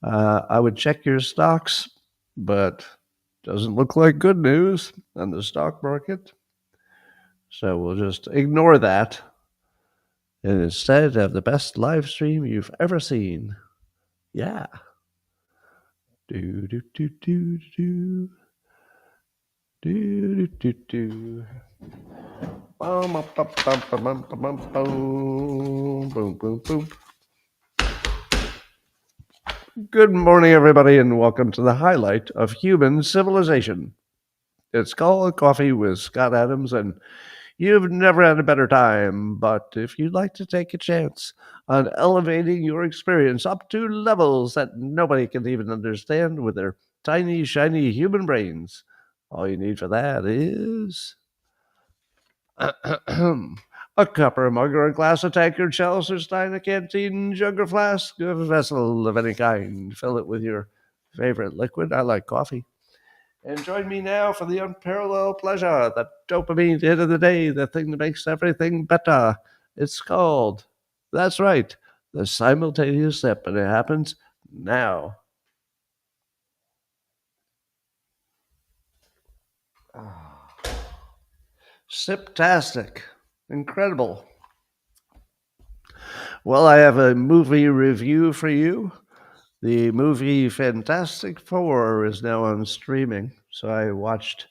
I would check your stocks, but doesn't look like good news on the stock market. So we'll just ignore that and instead have the best live stream you've ever seen. Yeah. Do do do do do do do do do. Boom boom boom boom. Good morning, everybody, and welcome to the highlight of human civilization. It's called Coffee with Scott Adams, and you've never had a better time. But if you'd like to take a chance on elevating your experience up to levels that nobody can even understand with their tiny, shiny human brains, all you need for that is a cup or a mug or a glass, a tankard, chalice or stein, a canteen, jug or flask, a vessel of any kind. Fill it with your favorite liquid. I like coffee. And join me now for the unparalleled pleasure, the dopamine hit of the day, the thing that makes everything better. It's called, that's right, the simultaneous sip, and it happens now. Siptastic. Incredible. Well, I have a movie review for you. The movie Fantastic Four is now on streaming, so I watched,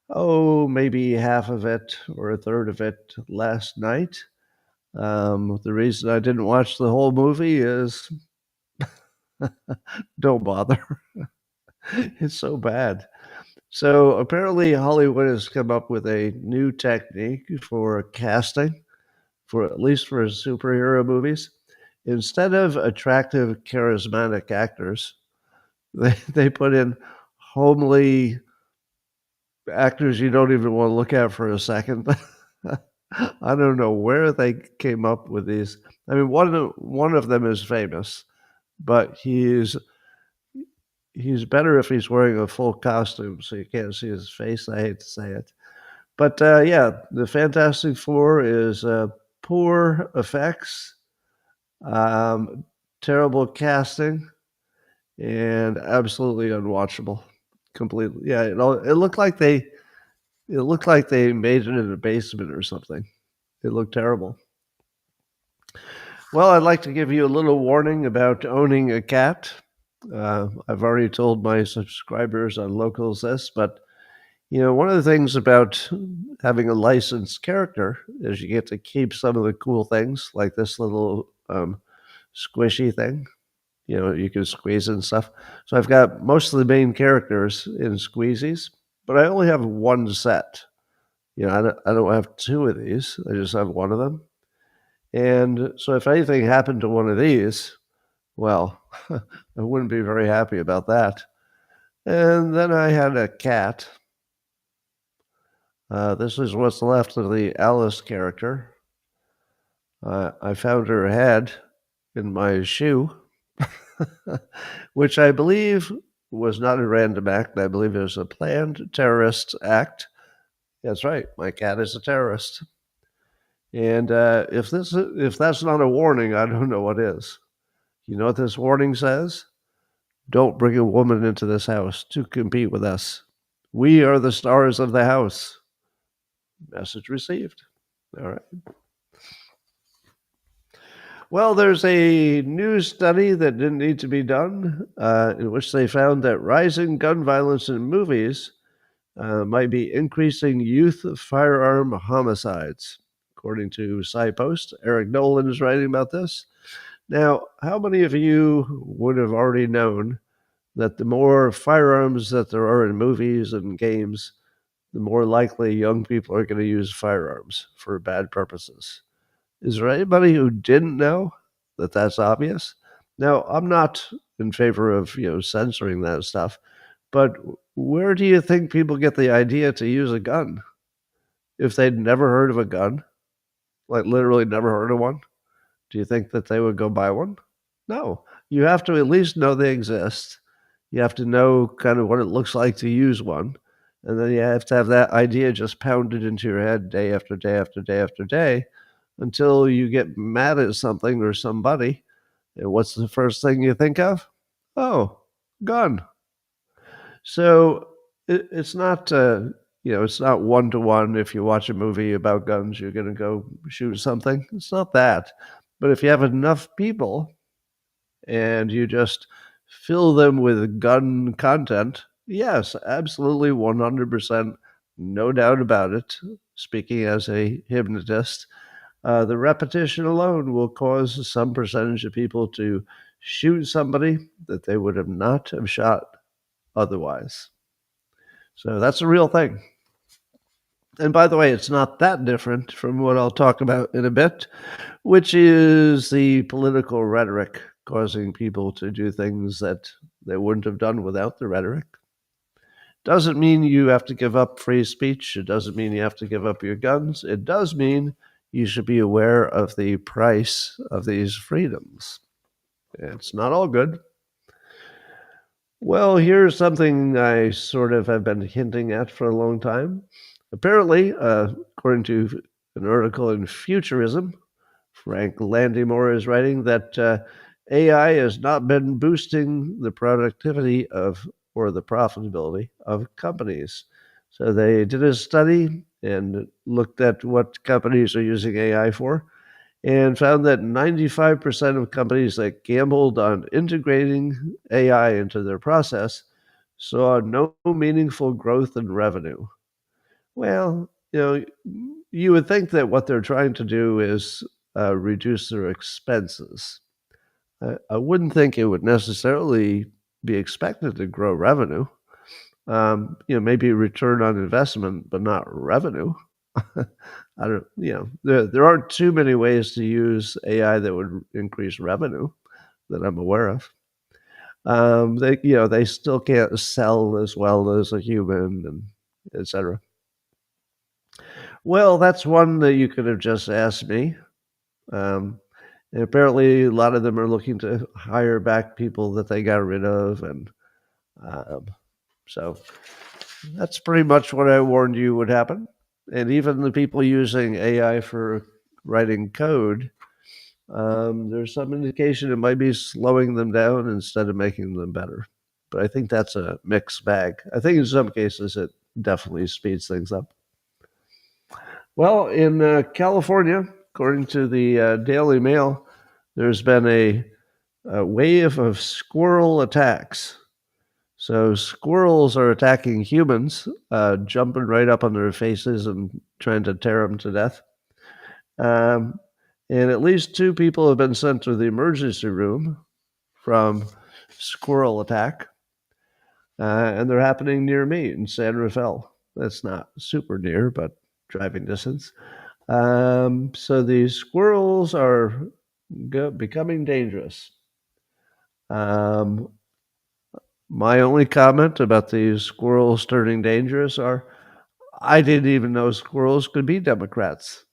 maybe half of it or a third of it last night. The reason I didn't watch the whole movie is don't bother. It's so bad. So apparently, Hollywood has come up with a new technique for casting, for at least for superhero movies. Instead of attractive, charismatic actors, they put in homely actors you don't even want to look at for a second. I don't know where they came up with these. I mean, one of them is famous, but he's better if he's wearing a full costume, so you can't see his face. I hate to say it, but yeah, the Fantastic Four is poor effects, um, terrible casting, and absolutely unwatchable. Completely, yeah. It looked like they made it in a basement or something. It looked terrible. Well, I'd like to give you a little warning about owning a cat. I've already told my subscribers on Locals this, but one of the things about having a licensed character is you get to keep some of the cool things, like this little squishy thing. You can squeeze and stuff. So I've got most of the main characters in squeezies, but I only have one set. I don't have two of these. I just have one of them. And so if anything happened to one of these, well, I wouldn't be very happy about that. And then I had a cat. This is what's left of the Alice character. I found her head in my shoe, which I believe was not a random act. I believe it was a planned terrorist act. That's right. My cat is a terrorist. And if that's not a warning, I don't know what is. You know what this warning says? Don't bring a woman into this house to compete with us. We are the stars of the house. Message received. All right. Well, there's a new study that didn't need to be done, in which they found that rising gun violence in movies might be increasing youth firearm homicides. According to SciPost, Eric Nolan is writing about this. Now, how many of you would have already known that the more firearms that there are in movies and games, the more likely young people are going to use firearms for bad purposes? Is there anybody who didn't know that that's obvious? Now, I'm not in favor of censoring that stuff, but where do you think people get the idea to use a gun if they'd never heard of a gun, like literally never heard of one? Do you think that they would go buy one? No. You have to at least know they exist. You have to know kind of what it looks like to use one. And then you have to have that idea just pounded into your head day after day after day after day until you get mad at something or somebody. And what's the first thing you think of? Oh, gun. So it's not, it's not one to one. If you watch a movie about guns, you're going to go shoot something. It's not that. But if you have enough people and you just fill them with gun content, yes, absolutely 100%, no doubt about it. Speaking as a hypnotist, the repetition alone will cause some percentage of people to shoot somebody that they would have not have shot otherwise. So that's a real thing. And by the way, it's not that different from what I'll talk about in a bit, which is the political rhetoric causing people to do things that they wouldn't have done without the rhetoric. Doesn't mean you have to give up free speech. It doesn't mean you have to give up your guns. It does mean you should be aware of the price of these freedoms. It's not all good. Well, here's something I sort of have been hinting at for a long time. Apparently, according to an article in Futurism, Frank Landymore is writing that AI has not been boosting the productivity of or the profitability of companies. So they did a study and looked at what companies are using AI for and found that 95% of companies that gambled on integrating AI into their process saw no meaningful growth in revenue. Well, you would think that what they're trying to do is reduce their expenses. I wouldn't think it would necessarily be expected to grow revenue. Maybe return on investment, but not revenue. I don't, there aren't too many ways to use AI that would increase revenue that I'm aware of. They still can't sell as well as a human, and etc. Well, that's one that you could have just asked me. And apparently, a lot of them are looking to hire back people that they got rid of, and um, so that's pretty much what I warned you would happen. And even the people using AI for writing code, there's some indication it might be slowing them down instead of making them better. But I think that's a mixed bag. I think in some cases it definitely speeds things up. Well, in California, according to the Daily Mail, there's been a wave of squirrel attacks. So squirrels are attacking humans, jumping right up on their faces and trying to tear them to death. Um, and at least 2 people have been sent to the emergency room from squirrel attack, and they're happening near me in San Rafael. That's not super near, but driving distance. So these squirrels are becoming dangerous. Um, my only comment about these squirrels turning dangerous are I didn't even know squirrels could be Democrats.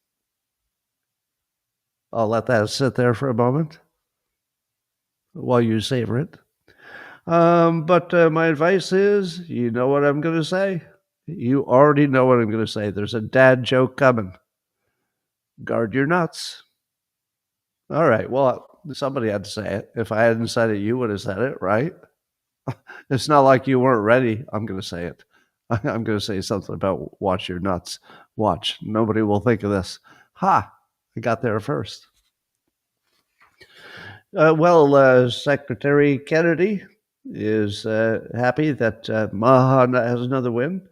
I'll let that sit there for a moment while you savor it. But my advice is, you know what I'm going to say? You already know what I'm going to say. There's a dad joke coming. Guard your nuts. All right. Well, somebody had to say it. If I hadn't said it, you would have said it, right? It's not like you weren't ready. I'm going to say it. I'm going to say something about watch your nuts. Watch. Nobody will think of this. Ha! I got there first. Secretary Kennedy is happy that Maha has another win.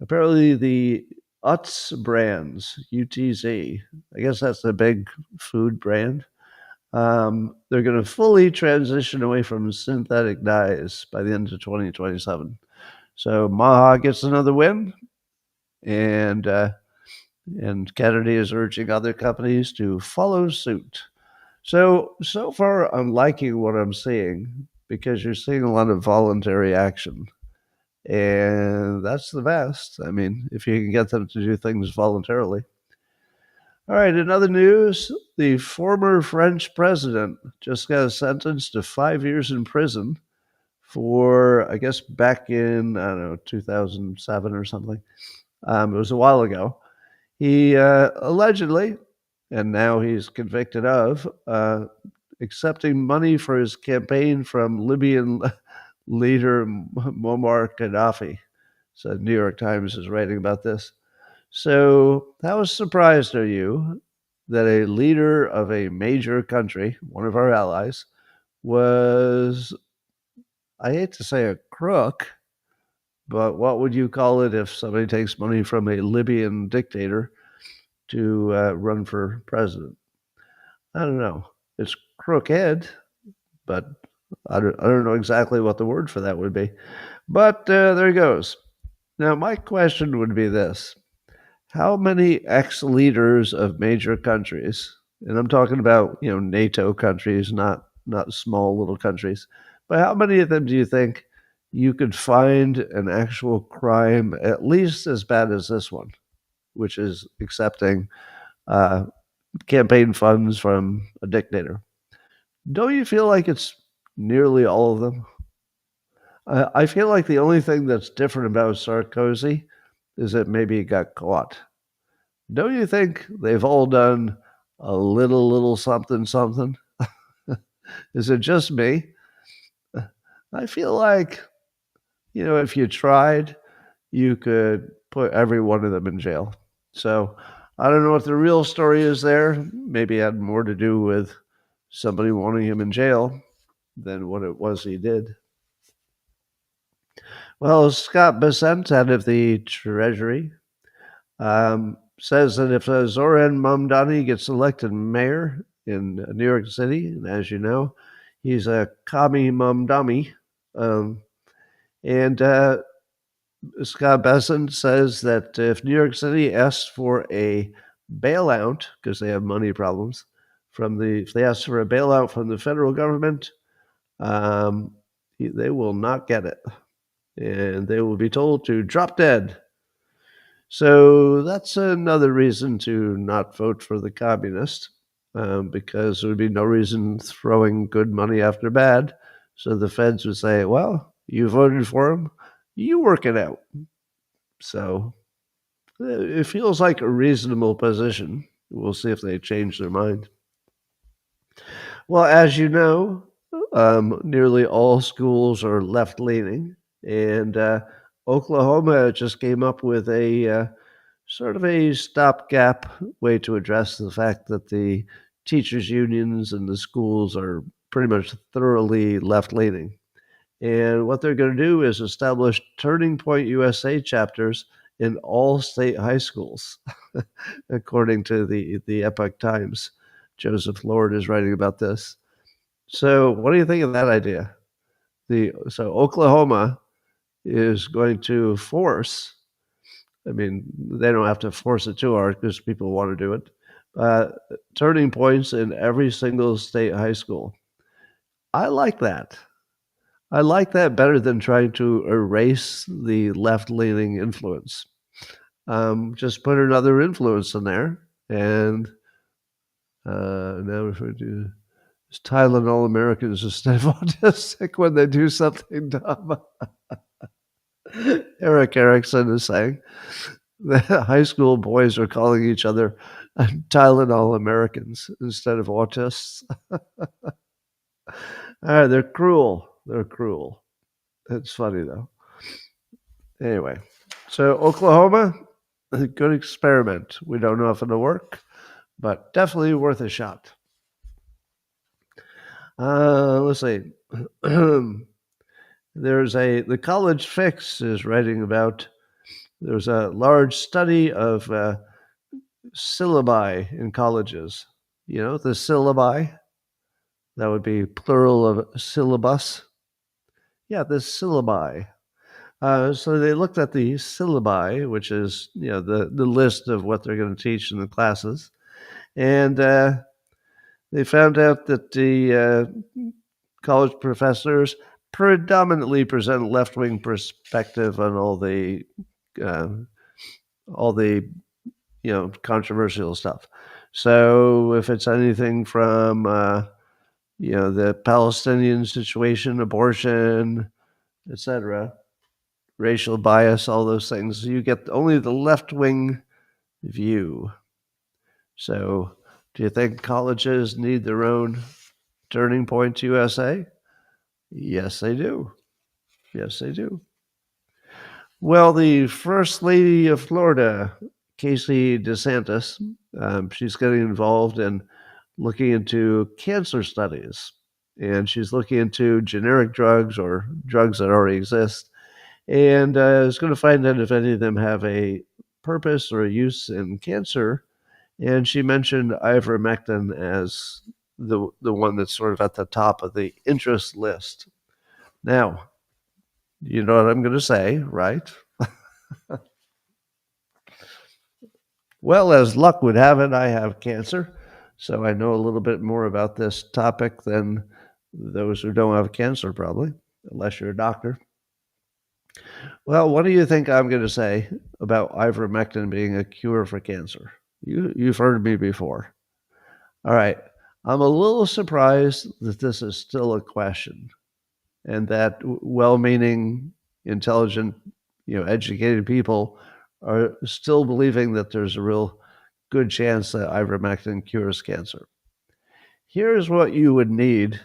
Apparently, the Utz brands, UTZ, I guess that's the big food brand, they're going to fully transition away from synthetic dyes by the end of 2027. So Maha gets another win, and Kennedy is urging other companies to follow suit. So far, I'm liking what I'm seeing because you're seeing a lot of voluntary action. And that's the best. I mean, if you can get them to do things voluntarily. All right, in other news, the former French president just got sentenced to 5 years in prison for, I guess, back in, I don't know, 2007 or something. It was a while ago. He allegedly, and now he's convicted of, accepting money for his campaign from Libyan leader Muammar Gaddafi. So New York Times is writing about this. So how surprised are you that a leader of a major country, one of our allies, was, I hate to say a crook, but what would you call it if somebody takes money from a Libyan dictator to run for president? I don't know. It's crooked, but I don't know exactly what the word for that would be. But there he goes. Now, my question would be this: how many ex-leaders of major countries, and I'm talking about, NATO countries, not small little countries, but how many of them do you think you could find an actual crime at least as bad as this one, which is accepting uh, campaign funds from a dictator? Don't you feel like it's nearly all of them? I feel like the only thing that's different about Sarkozy is that maybe he got caught. Don't you think they've all done a little something something? Is it just me? I feel like, if you tried, you could put every one of them in jail. So I don't know what the real story is there. Maybe it had more to do with somebody wanting him in jail than what it was he did. Well, Scott Bessent, head of the Treasury, says that if Zoran Mamdani gets elected mayor in New York City, and as you know, he's a Kami Mamdami, and Scott Bessent says that if New York City asks for a bailout, because they have money problems, if they ask for a bailout from the federal government, they will not get it, and they will be told to drop dead. So that's another reason to not vote for the communist, because there would be no reason throwing good money after bad. So the feds would say, well, you voted for him, you work it out. So it feels like a reasonable position. We'll see if they change their mind. Well, as you know, nearly all schools are left-leaning, and Oklahoma just came up with a sort of a stopgap way to address the fact that the teachers' unions and the schools are pretty much thoroughly left-leaning. And what they're going to do is establish Turning Point USA chapters in all state high schools, according to the Epoch Times. Joseph Lord is writing about this. So, what do you think of that idea? So Oklahoma is going to force. I mean, they don't have to force it too hard because people want to do it. Turning points in every single state high school. I like that. I like that better than trying to erase the left-leaning influence. Just put another influence in there, and now refer to as Tylenol Americans instead of autistic when they do something dumb. Eric Erickson is saying that high school boys are calling each other Tylenol Americans instead of autists. They're cruel. They're cruel. It's funny, though. Anyway, so Oklahoma, a good experiment. We don't know if it'll work, but definitely worth a shot. Let's see. The College Fix is writing about, there's a large study of syllabi in colleges. You know, the syllabi, that would be plural of syllabus. Yeah, the syllabi. So they looked at the syllabi, which is, the list of what they're going to teach in the classes. And they found out that the college professors predominantly present left-wing perspective on all the controversial stuff. So if it's anything from the Palestinian situation, abortion, etc., racial bias, all those things, you get only the left-wing view. So do you think colleges need their own Turning Point USA? Yes, they do. Yes, they do. Well, the First Lady of Florida, Casey DeSantis, she's getting involved in looking into cancer studies. And she's looking into generic drugs or drugs that already exist, and is going to find out if any of them have a purpose or a use in cancer. And she mentioned ivermectin as the one that's sort of at the top of the interest list. Now, you know what I'm going to say, right? Well, as luck would have it, I have cancer, so I know a little bit more about this topic than those who don't have cancer, probably, unless you're a doctor. Well, what do you think I'm going to say about ivermectin being a cure for cancer? You've heard me before. All right. I'm a little surprised that this is still a question and that well-meaning, intelligent, educated people are still believing that there's a real good chance that ivermectin cures cancer. Here's what you would need,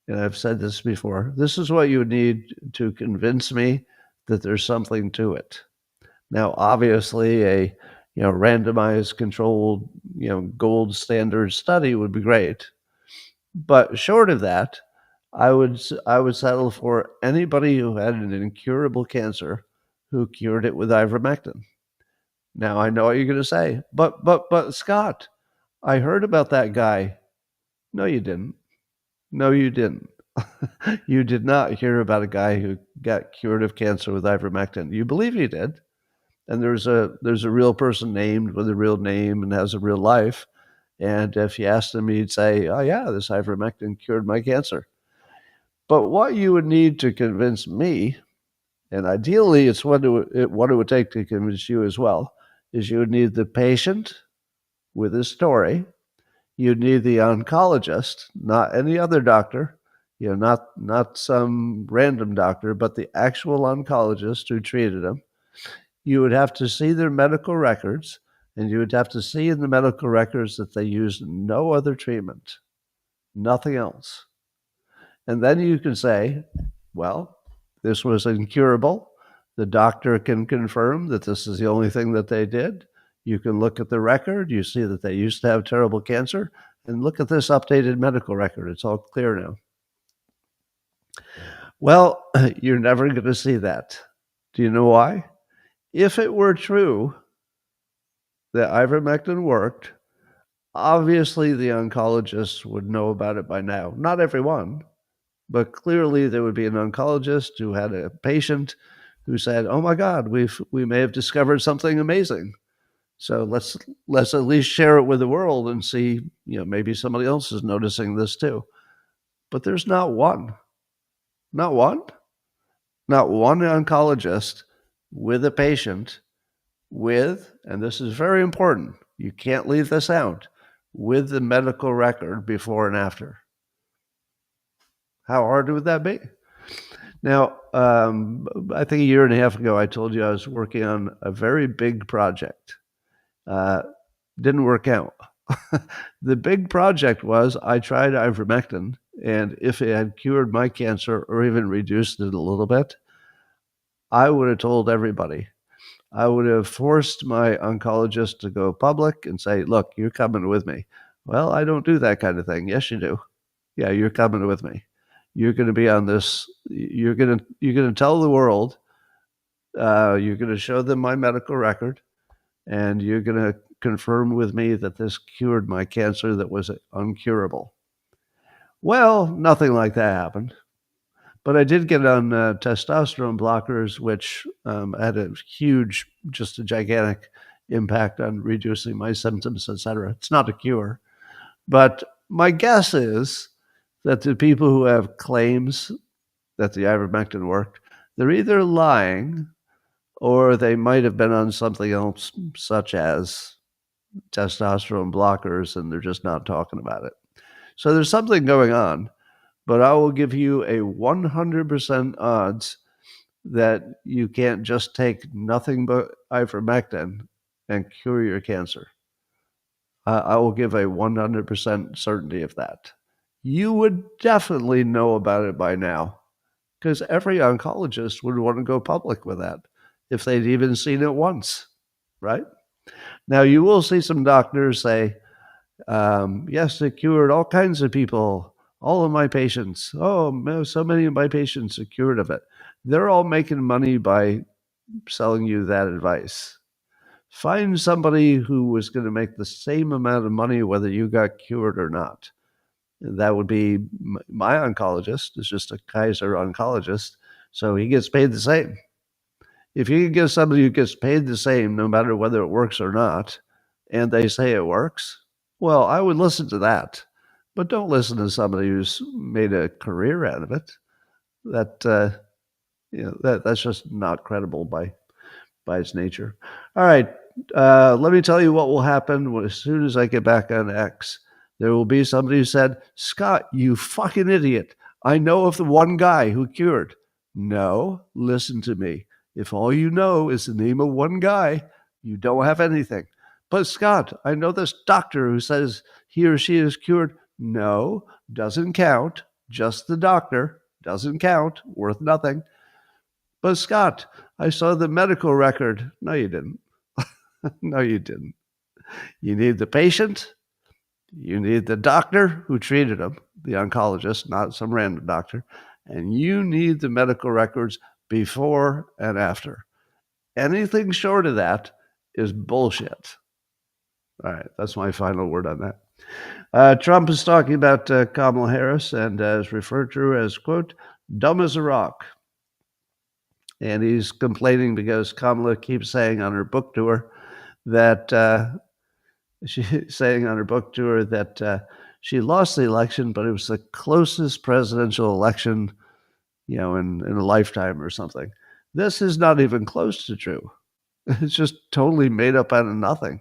and I've said this before. This is what you would need to convince me that there's something to it. Now, obviously, a randomized, controlled, gold standard study would be great. But short of that, I would settle for anybody who had an incurable cancer who cured it with ivermectin. Now I know what you're going to say, but Scott, I heard about that guy. No, you didn't. No, you didn't. You did not hear about a guy who got cured of cancer with ivermectin. You believe he did, and there's a real person named with a real name and has a real life. And if you asked him, he'd say, "Oh yeah, this ivermectin cured my cancer." But what you would need to convince me, and ideally it's what it would take to convince you as well, is you would need the patient with his story. You'd need the oncologist, not any other doctor, not some random doctor, but the actual oncologist who treated him. You would have to see their medical records, and you would have to see in the medical records that they used no other treatment, nothing else. And then you can say, well, this was incurable. The doctor can confirm that this is the only thing that they did. You can look at the record. You see that they used to have terrible cancer. And look at this updated medical record. It's all clear now. Well, you're never going to see that. Do you know why? If it were true that ivermectin worked, obviously the oncologists would know about it by now. Not everyone, but clearly there would be an oncologist who had a patient who said, "Oh my God, we may have discovered something amazing. So let's at least share it with the world and see, maybe somebody else is noticing this too." But there's not one, not one, not one oncologist with a patient with, and this is very important, you can't leave this out, with the medical record before and after. How hard would that be? Now, I think a year and a half ago, I told you I was working on a very big project. Didn't work out. The big project was I tried ivermectin, and if it had cured my cancer or even reduced it a little bit, I would have told everybody. I would have forced my oncologist to go public and say, "Look, you're coming with me." Well, I don't do that kind of thing. Yes, you do. Yeah, you're coming with me. You're going to be on this. You're going to tell the world. You're going to show them my medical record, and you're going to confirm with me that this cured my cancer that was uncurable. Well, nothing like that happened. But I did get on testosterone blockers, which had a huge, just a gigantic impact on reducing my symptoms, etc. It's not a cure. But my guess is that the people who have claims that the ivermectin worked, they're either lying or they might have been on something else, such as testosterone blockers, and they're just not talking about it. So there's something going on, but I will give you a 100% odds that you can't just take nothing but ivermectin and cure your cancer. I will give a 100% certainty of that. you would definitely know about it by now, because every oncologist would want to go public with that if they'd even seen it once, right? Now, you will see some doctors say, yes, it cured all kinds of people, all of my patients. Oh, so many of my patients are cured of it. They're all making money by selling you that advice. Find somebody who was going to make the same amount of money whether you got cured or not. That would be my oncologist. Is just a Kaiser oncologist, so he gets paid the same. If you can get somebody who gets paid the same no matter whether it works or not, and they say it works, well, I would listen to that. But don't listen to somebody who's made a career out of it. That's just not credible by its nature. All right, let me tell you what will happen as soon as I get back on X. There will be somebody who said, Scott, you fucking idiot. I know of the one guy who cured. No, listen to me. If all you know is the name of one guy, you don't have anything. But Scott, I know this doctor who says he or she is cured. No, doesn't count. Just the doctor. Doesn't count. Worth nothing. But Scott, I saw the medical record. No, you didn't. No, you didn't. You need the patient. You need the doctor who treated him, the oncologist, not some random doctor. And you need the medical records before and after. Anything short of that is bullshit. All right, that's my final word on that. Trump is talking about Kamala Harris and is referred to her as, quote, dumb as a rock. And he's complaining because Kamala keeps saying on her book tour that she lost the election, but it was the closest presidential election, in a lifetime or something. This is not even close to true. It's just totally made up out of nothing.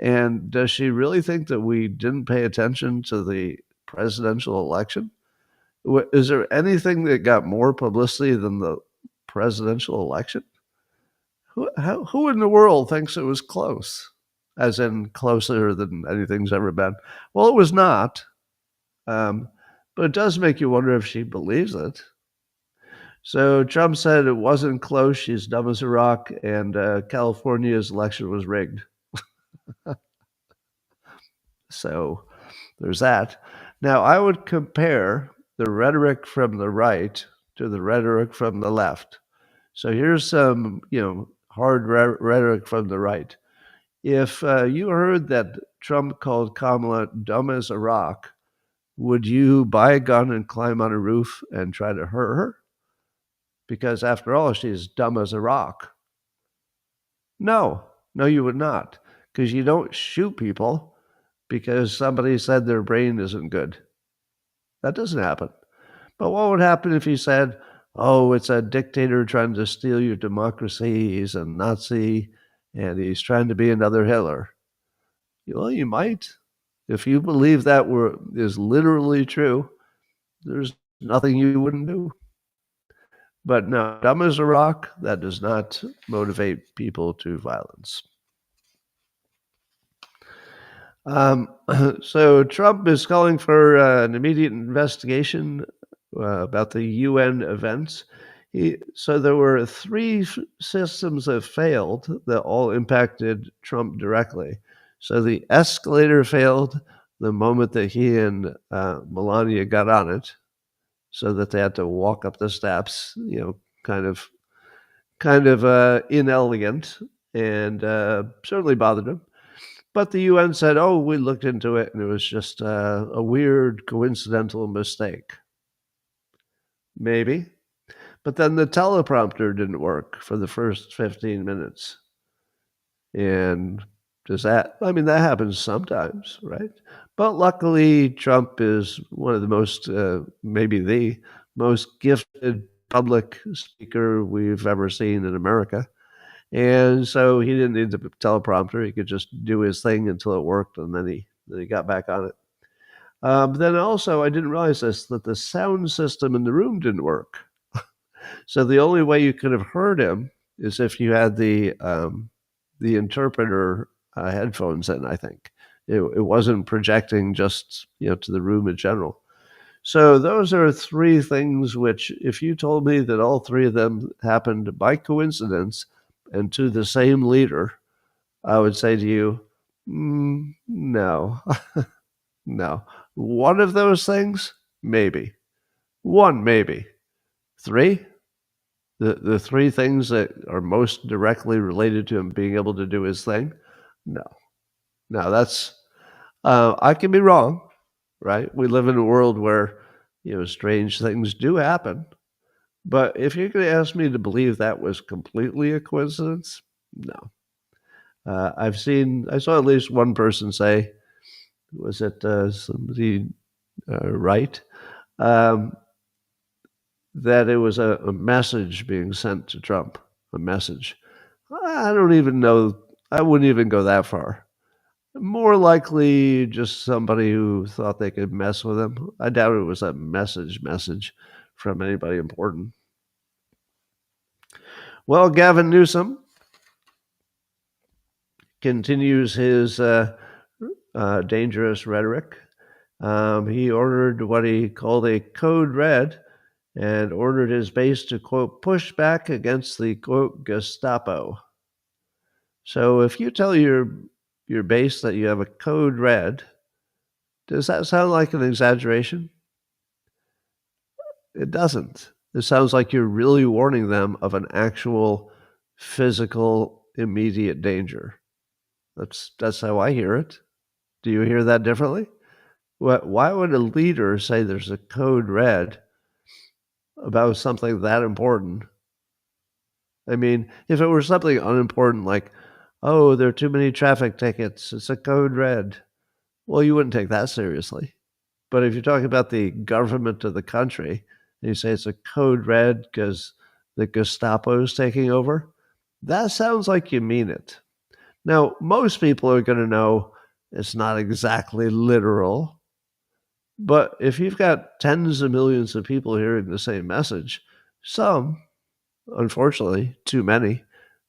And does she really think that we didn't pay attention to the presidential election? Is there anything that got more publicity than the presidential election? Who in the world thinks it was close? As in closer than anything's ever been? Well, it was not. But it does make you wonder if she believes it. So Trump said it wasn't close. She's dumb as a rock. And California's election was rigged. So there's that. Now, I would compare the rhetoric from the right to the rhetoric from the left. So here's some, hard rhetoric from the right. If you heard that Trump called Kamala dumb as a rock, would you buy a gun and climb on a roof and try to hurt her? Because after all, she's dumb as a rock. No, you would not, because you don't shoot people because somebody said their brain isn't good. That doesn't happen. But what would happen if you said, oh, it's a dictator trying to steal your democracy, he's a Nazi, and he's trying to be another Hitler? Well, you might. If you believe that is literally true, there's nothing you wouldn't do. But no, dumb as a rock, that does not motivate people to violence. So Trump is calling for an immediate investigation about the UN events. So there were 3 systems that failed that all impacted Trump directly. So the escalator failed the moment that he and Melania got on it, so that they had to walk up the steps, kind of inelegant, and certainly bothered him. But the UN said, oh, we looked into it, and it was just a weird coincidental mistake. Maybe. But then the teleprompter didn't work for the first 15 minutes. And that happens sometimes, right? But luckily, Trump is one of the most, maybe the most gifted public speaker we've ever seen in America. And so he didn't need the teleprompter. He could just do his thing until it worked, and then he got back on it. Then also, I didn't realize this, that the sound system in the room didn't work. So the only way you could have heard him is if you had the interpreter headphones in, I think. It wasn't projecting just, to the room in general. So those are three things which, if you told me that all three of them happened by coincidence and to the same leader, I would say to you, no, no. One of those things, maybe. One, maybe. Three? The three things that are most directly related to him being able to do his thing? No. No, that's, I can be wrong, right? We live in a world where, strange things do happen. But if you're going to ask me to believe that was completely a coincidence, no. I saw at least one person say, was it somebody right? That it was a message being sent to Trump, a message. I don't even know. I wouldn't even go that far. More likely just somebody who thought they could mess with him. I doubt it was a message from anybody important. Well, Gavin Newsom continues his dangerous rhetoric. He ordered what he called a code red and ordered his base to, quote, push back against the, quote, Gestapo. So if you tell your base that you have a code red, does that sound like an exaggeration? It doesn't. It sounds like you're really warning them of an actual physical immediate danger. That's how I hear it. Do you hear that differently? Why would a leader say there's a code red about something that important? I mean, if it were something unimportant like, oh, there are too many traffic tickets, it's a code red, well, you wouldn't take that seriously. But if you're talking about the government of the country, and you say it's a code red because the Gestapo is taking over, that sounds like you mean it. Now, most people are going to know it's not exactly literal, but if you've got tens of millions of people hearing the same message, some, unfortunately, too many,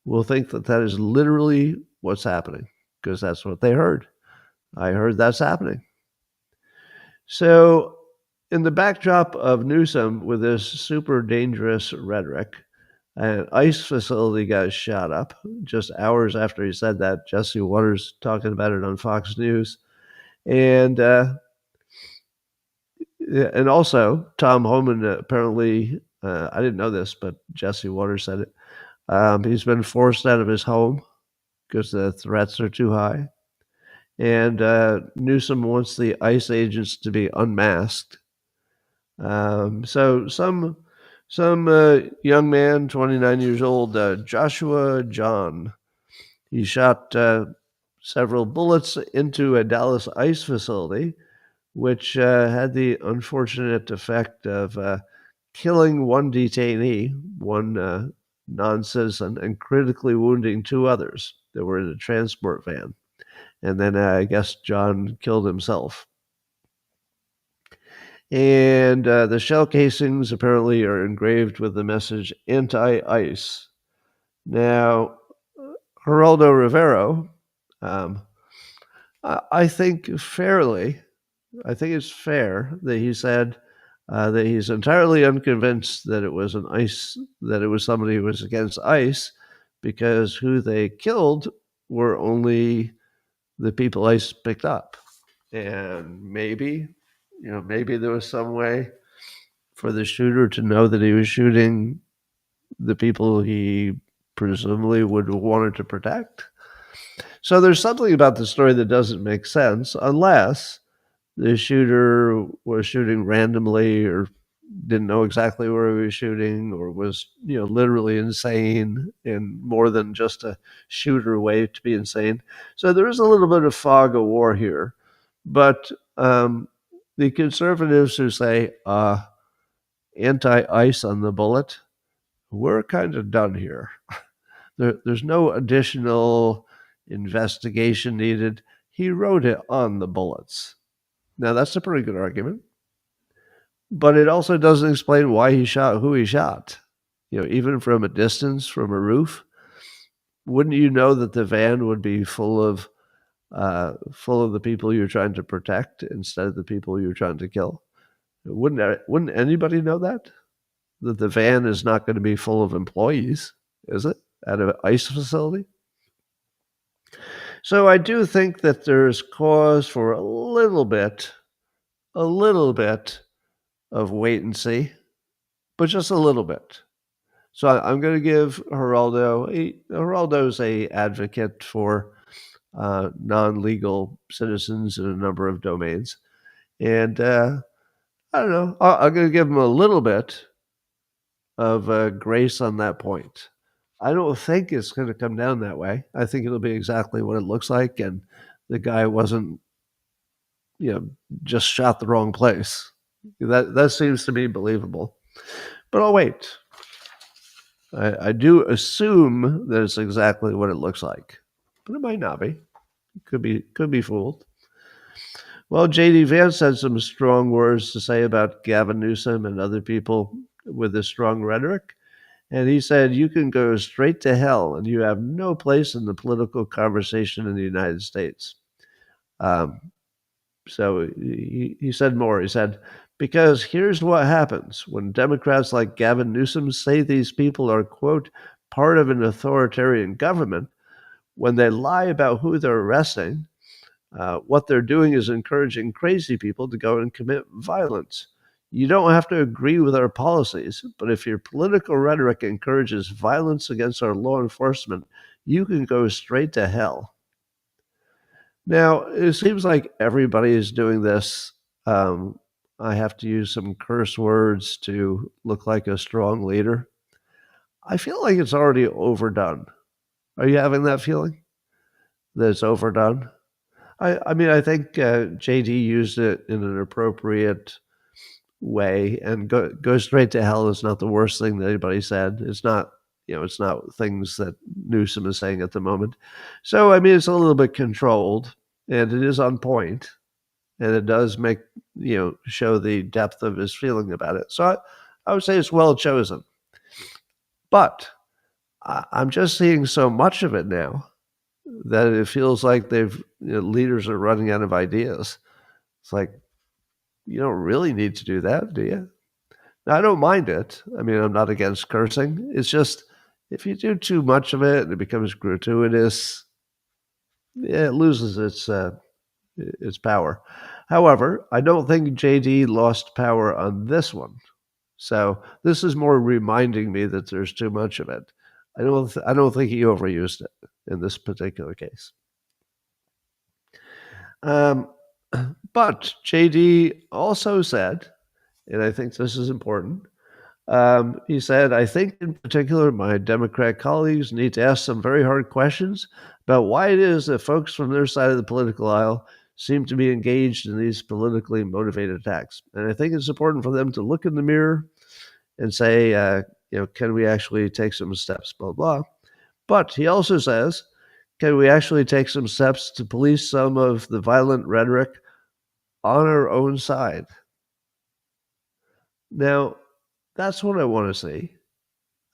will think that that is literally what's happening because that's what they heard. I heard that's happening. So, in the backdrop of Newsom with this super dangerous rhetoric, an ICE facility got shot up just hours after he said that. Jesse Waters talking about it on Fox News. And also, Tom Homan apparently, I didn't know this, but Jesse Waters said it. He's been forced out of his home because the threats are too high. And Newsom wants the ICE agents to be unmasked. So some young man, 29 years old, Joshua John, he shot several bullets into a Dallas ICE facility, which had the unfortunate effect of killing one detainee, one non-citizen, and critically wounding two others that were in a transport van. And then I guess John killed himself. And the shell casings apparently are engraved with the message anti-ICE. Now, Geraldo Rivero, I think it's fair that he said that he's entirely unconvinced that it was somebody who was against ICE, because who they killed were only the people ICE picked up. And maybe there was some way for the shooter to know that he was shooting the people he presumably would have wanted to protect. So there's something about the story that doesn't make sense unless the shooter was shooting randomly or didn't know exactly where he was shooting, or was, literally insane in more than just a shooter way to be insane. So there is a little bit of fog of war here. But the conservatives who say anti-ICE on the bullet, we're kind of done here. There's no additional investigation needed. He wrote it on the bullets. Now, that's a pretty good argument. But it also doesn't explain why he shot who he shot. Even from a distance, from a roof, wouldn't you know that the van would be full of the people you're trying to protect instead of the people you're trying to kill? Wouldn't anybody know that the van is not going to be full of employees, is it, at an ICE facility? So I do think that there's cause for a little bit of wait and see, but just a little bit. So I'm going to give Geraldo. Geraldo's a advocate for non-legal citizens in a number of domains, and I don't know. I'm going to give him a little bit of grace on that point. I don't think it's going to come down that way. I think it'll be exactly what it looks like, and the guy wasn't, just shot the wrong place. That seems to be believable. But I'll wait. I do assume that it's exactly what it looks like, but it might not be. Could be fooled. Well, J.D. Vance had some strong words to say about Gavin Newsom and other people with this strong rhetoric. And he said, you can go straight to hell and you have no place in the political conversation in the United States. So he said more. He said, because here's what happens when Democrats like Gavin Newsom say these people are, quote, part of an authoritarian government, when they lie about who they're arresting, what they're doing is encouraging crazy people to go and commit violence. You don't have to agree with our policies, but if your political rhetoric encourages violence against our law enforcement, you can go straight to hell. Now, it seems like everybody is doing this. I have to use some curse words to look like a strong leader. I feel like it's already overdone. Are you having that feeling that it's overdone? I mean, I think JD used it in an appropriate way, and go straight to hell is not the worst thing that anybody said. It's not, it's not things that Newsom is saying at the moment. So, I mean, it's a little bit controlled, and it is on point, and it does make, show the depth of his feeling about it. So I would say it's well chosen. But I'm just seeing so much of it now that it feels like leaders are running out of ideas. It's like, you don't really need to do that, do you? Now, I don't mind it. I mean, I'm not against cursing. It's just if you do too much of it and it becomes gratuitous, it loses its power. However, I don't think JD lost power on this one. So this is more reminding me that there's too much of it. I don't think he overused it in this particular case. But JD also said, and I think this is important, he said, I think in particular my Democrat colleagues need to ask some very hard questions about why it is that folks from their side of the political aisle seem to be engaged in these politically motivated attacks. And I think it's important for them to look in the mirror and say, can we actually take some steps, blah, blah. But he also says, can we actually take some steps to police some of the violent rhetoric on our own side? Now, that's what I want to see.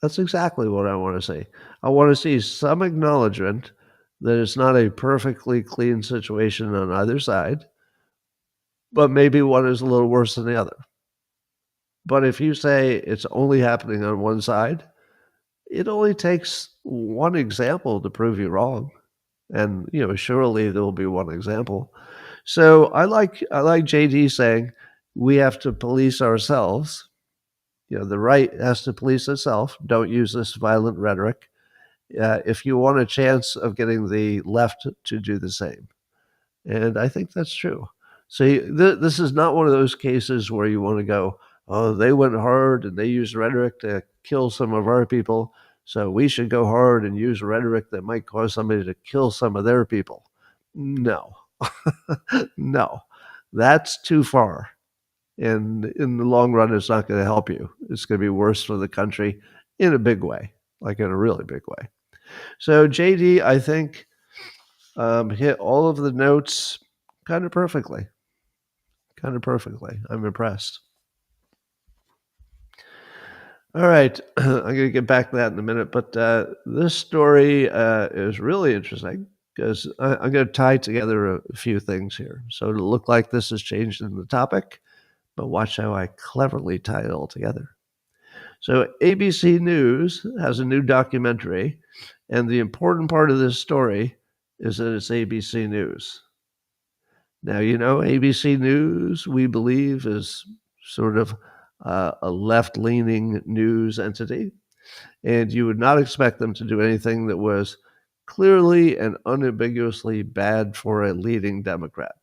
That's exactly what I want to see. I want to see some acknowledgement that it's not a perfectly clean situation on either side, but maybe one is a little worse than the other. But if you say it's only happening on one side, it only takes one example to prove you wrong. And, surely there will be one example. So I like JD saying we have to police ourselves. The right has to police itself. Don't use this violent rhetoric if you want a chance of getting the left to do the same. And I think that's true. See, this is not one of those cases where you want to go, oh, they went hard and they used rhetoric to kill some of our people, so we should go hard and use rhetoric that might cause somebody to kill some of their people. No. No. That's too far. And in the long run, it's not going to help you. It's going to be worse for the country in a big way, like in a really big way. So JD, I think, hit all of the notes kind of perfectly. I'm impressed. All right, I'm going to get back to that in a minute, but this story is really interesting because I'm going to tie together a few things here. So it'll look like this has changed in the topic, But watch how I cleverly tie it all together. So ABC News has a new documentary, and the important part of this story is that it's ABC News. Now, ABC News, we believe, is sort of a left-leaning news entity, and you would not expect them to do anything that was clearly and unambiguously bad for a leading Democrat,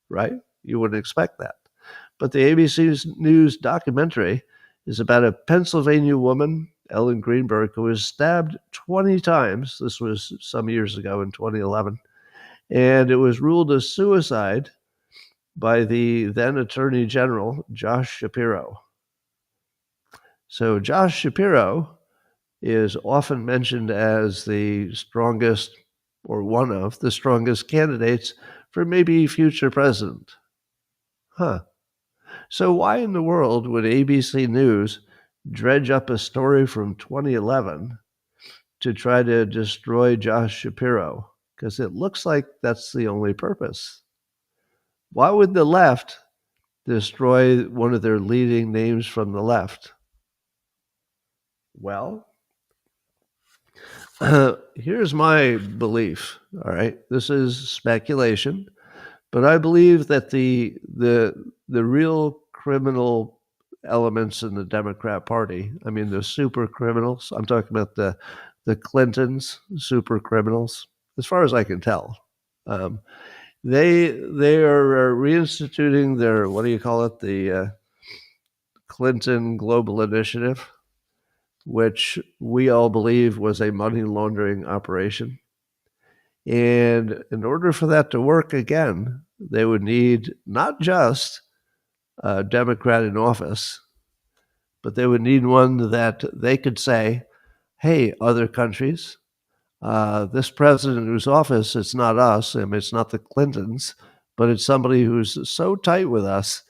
right? You wouldn't expect that. But the ABC News documentary is about a Pennsylvania woman, Ellen Greenberg, who was stabbed 20 times. This was some years ago in 2011. And it was ruled a suicide by the then Attorney General, Josh Shapiro. So Josh Shapiro is often mentioned as the strongest, or one of the strongest candidates for maybe future president. So why in the world would ABC News dredge up a story from 2011 to try to destroy Josh Shapiro? Because it looks like that's the only purpose. Why would the left destroy one of their leading names from the left? Well, here's my belief. All right, this is speculation, but I believe that the real criminal elements in the Democrat Party, I mean the super criminals, I'm talking about the Clintons, super criminals, as far as I can tell. They are reinstituting their, what do you call it, the Clinton Global Initiative, which we all believe was a money laundering operation. And in order for that to work again, they would need not just a Democrat in office, but they would need one that they could say, hey, other countries, this president whose office, it's not us, I mean, it's not the Clintons, but it's somebody who's so tight with us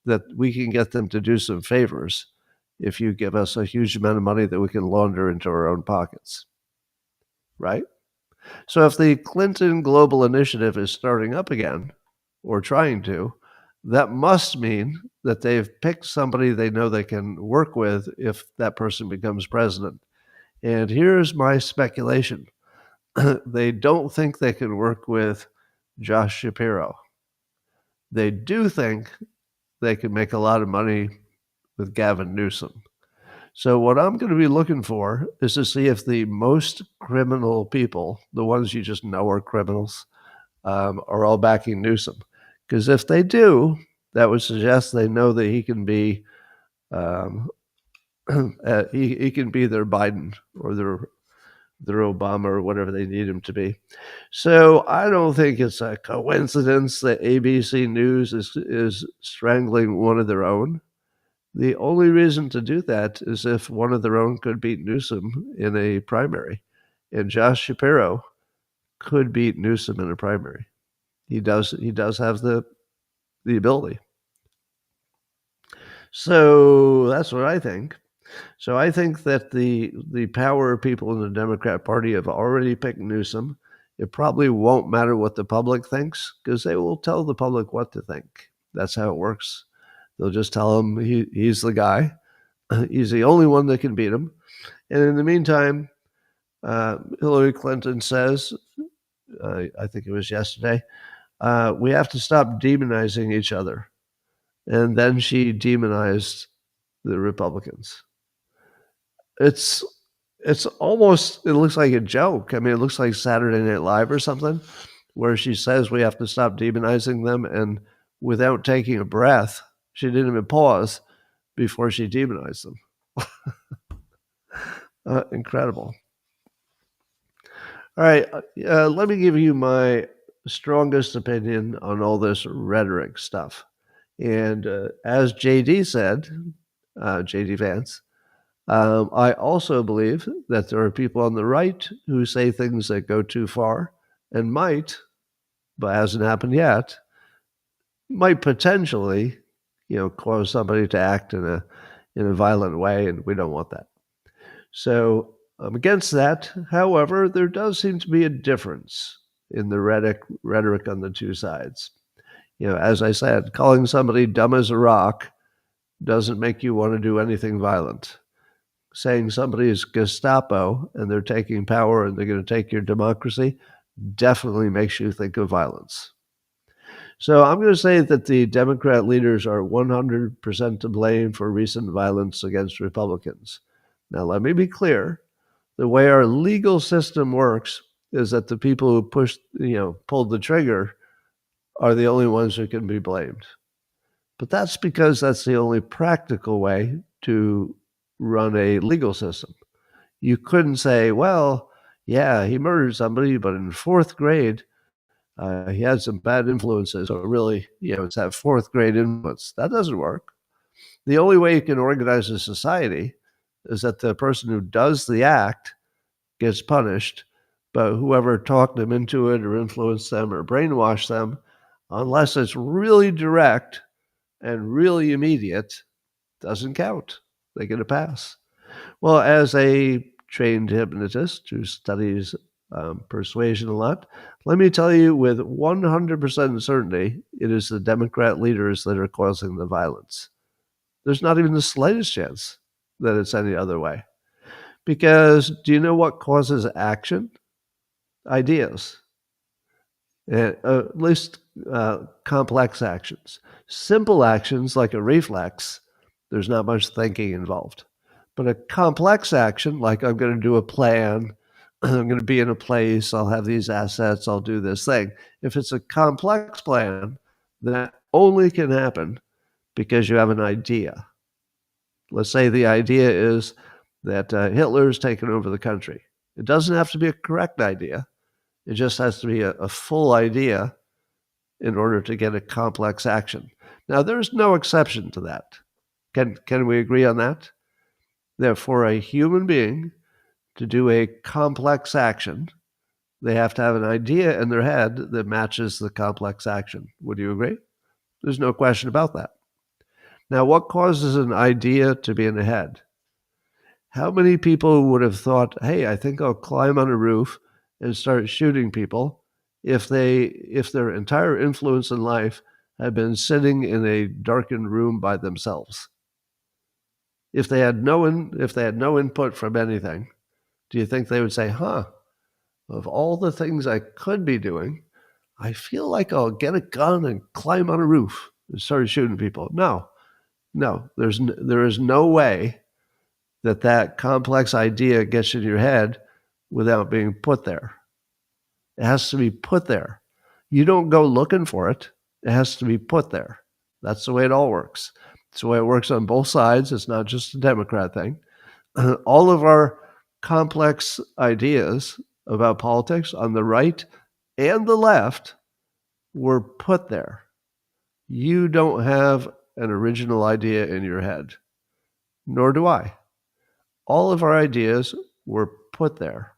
that we can get them to do some favors if you give us a huge amount of money that we can launder into our own pockets, right? So if the Clinton Global Initiative is starting up again, or trying to, that must mean that they've picked somebody they know they can work with if that person becomes president. And here's my speculation. They don't think they can work with Josh Shapiro. They do think they can make a lot of money with Gavin Newsom. So what I'm going to be looking for is to see if the most criminal people, the ones you just know are criminals, are all backing Newsom. Because if they do, that would suggest they know that he can be he can be their Biden or their Obama or whatever they need him to be. So I don't think it's a coincidence that ABC News is strangling one of their own. The only reason to do that is if one of their own could beat Newsom in a primary, and Josh Shapiro could beat Newsom in a primary. He does have the ability. So that's what I think. So I think that the power people in the Democrat Party have already picked Newsom. It probably won't matter what the public thinks because they will tell the public what to think. That's how it works. They'll just tell him he's the guy. He's the only one that can beat him. And in the meantime, Hillary Clinton says, I think it was yesterday, we have to stop demonizing each other. And then she demonized the Republicans. It's almost, it looks like a joke. I mean, it looks like Saturday Night Live or something, where she says we have to stop demonizing them, and without taking a breath, she didn't even pause before she demonized them. Incredible. All right, let me give you my strongest opinion on all this rhetoric stuff. And as JD said, JD Vance, I also believe that there are people on the right who say things that go too far and might, but hasn't happened yet, might potentially, cause somebody to act in a violent way, and we don't want that. So I'm against that. However, there does seem to be a difference in the rhetoric on the two sides. As I said, calling somebody dumb as a rock doesn't make you want to do anything violent. Saying somebody is Gestapo and they're taking power and they're going to take your democracy definitely makes you think of violence. So I'm going to say that the Democrat leaders are 100% to blame for recent violence against Republicans. Now, let me be clear. The way our legal system works is that the people who pulled the trigger are the only ones who can be blamed. But that's because that's the only practical way to run a legal system. You couldn't say, well, yeah, he murdered somebody, but in fourth grade, he had some bad influences. So really, it's that fourth grade influence. That doesn't work. The only way you can organize a society is that the person who does the act gets punished, but whoever talked them into it or influenced them or brainwashed them, unless it's really direct and really immediate, doesn't count. They get a pass. Well, as a trained hypnotist who studies persuasion a lot, let me tell you with 100% certainty, it is the Democrat leaders that are causing the violence. There's not even the slightest chance that it's any other way. Because do you know what causes action? Ideas. At least complex actions. Simple actions like a reflex, there's not much thinking involved. But a complex action, like I'm going to do a plan, I'm going to be in a place, I'll have these assets, I'll do this thing. If it's a complex plan, that only can happen because you have an idea. Let's say the idea is that Hitler's taken over the country. It doesn't have to be a correct idea. It just has to be a full idea in order to get a complex action. Now, there's no exception to that. Can we agree on that? That for a human being to do a complex action, they have to have an idea in their head that matches the complex action. Would you agree? There's no question about that. Now, what causes an idea to be in the head? How many people would have thought, hey, I think I'll climb on a roof and start shooting people if their entire influence in life had been sitting in a darkened room by themselves? If they had no input from anything, do you think they would say, of all the things I could be doing, I feel like I'll get a gun and climb on a roof and start shooting people? No, there is no way that complex idea gets in your head without being put there. It has to be put there. You don't go looking for it. It has to be put there. That's the way it all works. It's the way it works on both sides. It's not just a Democrat thing. All of our complex ideas about politics on the right and the left were put there. You don't have an original idea in your head, nor do I. All of our ideas were put there.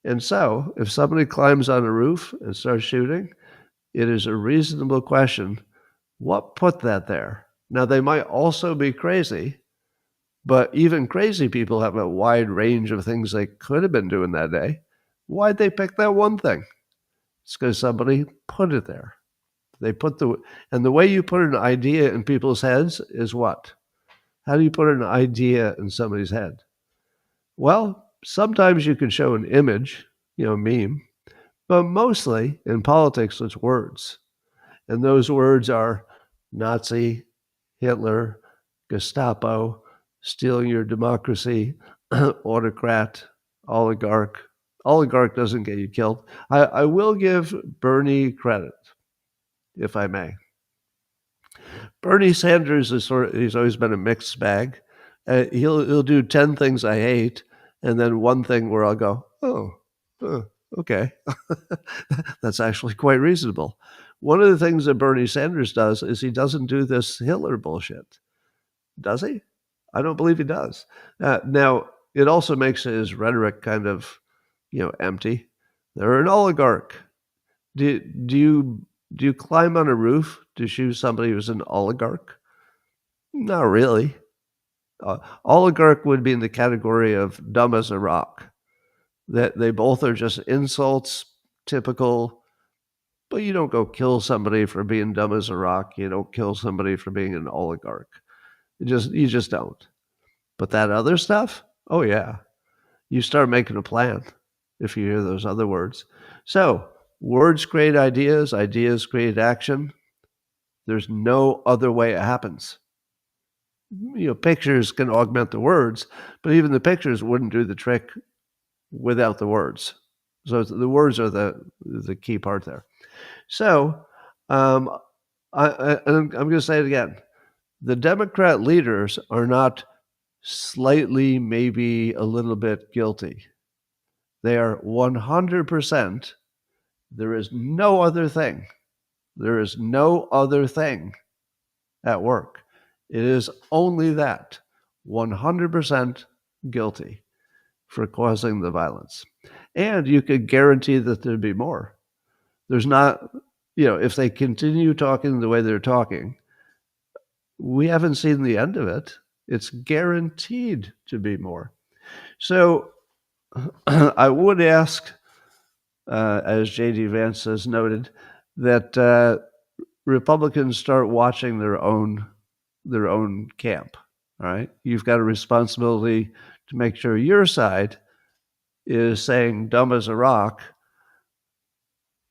And so, if somebody climbs on a roof and starts shooting, it is a reasonable question, what put that there? Now, they might also be crazy, but even crazy people have a wide range of things they could have been doing that day. Why'd they pick that one thing? It's because somebody put it there. And the way you put an idea in people's heads is what? How do you put an idea in somebody's head? Well, sometimes you can show an image, meme, but mostly in politics, it's words. And those words are Nazi, Hitler, Gestapo, stealing your democracy, autocrat, oligarch. Oligarch doesn't get you killed. I will give Bernie credit, if I may. Bernie Sanders he's always been a mixed bag. He'll do 10 things I hate, and then one thing where I'll go, okay, that's actually quite reasonable. One of the things that Bernie Sanders does is he doesn't do this Hitler bullshit. Does he? I don't believe he does. Now, it also makes his rhetoric kind of, empty. They're an oligarch. Do you climb on a roof to shoot somebody who's an oligarch? Not really. Oligarch would be in the category of dumb as a rock. That they both are just insults, typical but you don't go kill somebody for being dumb as a rock. You don't kill somebody for being an oligarch. You just don't. But that other stuff, oh yeah, you start making a plan if you hear those other words. So words create ideas, ideas create action. There's no other way it happens. Pictures can augment the words, but even the pictures wouldn't do the trick without the words. So the words are the key part there. So I'm going to say it again. The Democrat leaders are not slightly, maybe a little bit guilty. They are 100%. There is no other thing. There is no other thing at work. It is only that 100% guilty for causing the violence. And you could guarantee that there'd be more. There's not, if they continue talking the way they're talking, we haven't seen the end of it. It's guaranteed to be more. So I would ask, as J.D. Vance has noted, that Republicans start watching their own camp. All right, you've got a responsibility to make sure your side is saying dumb as a rock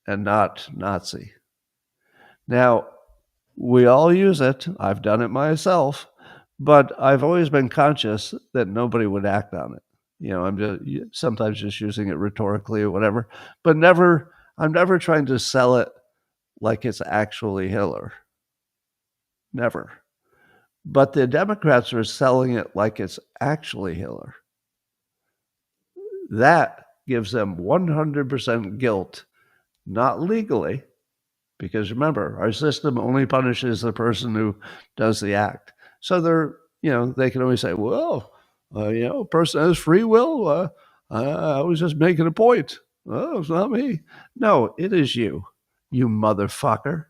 and not Nazi. Now, we all use it. I've done it myself, but I've always been conscious that nobody would act on it. I'm just sometimes just using it rhetorically or whatever, but I'm never trying to sell it like it's actually Hitler. Never. But the Democrats are selling it like it's actually Hitler. That gives them 100% guilt, not legally, because remember, our system only punishes the person who does the act. So they can always say, well, a person has free will. I was just making a point. Oh, it's not me. No, it is you motherfucker.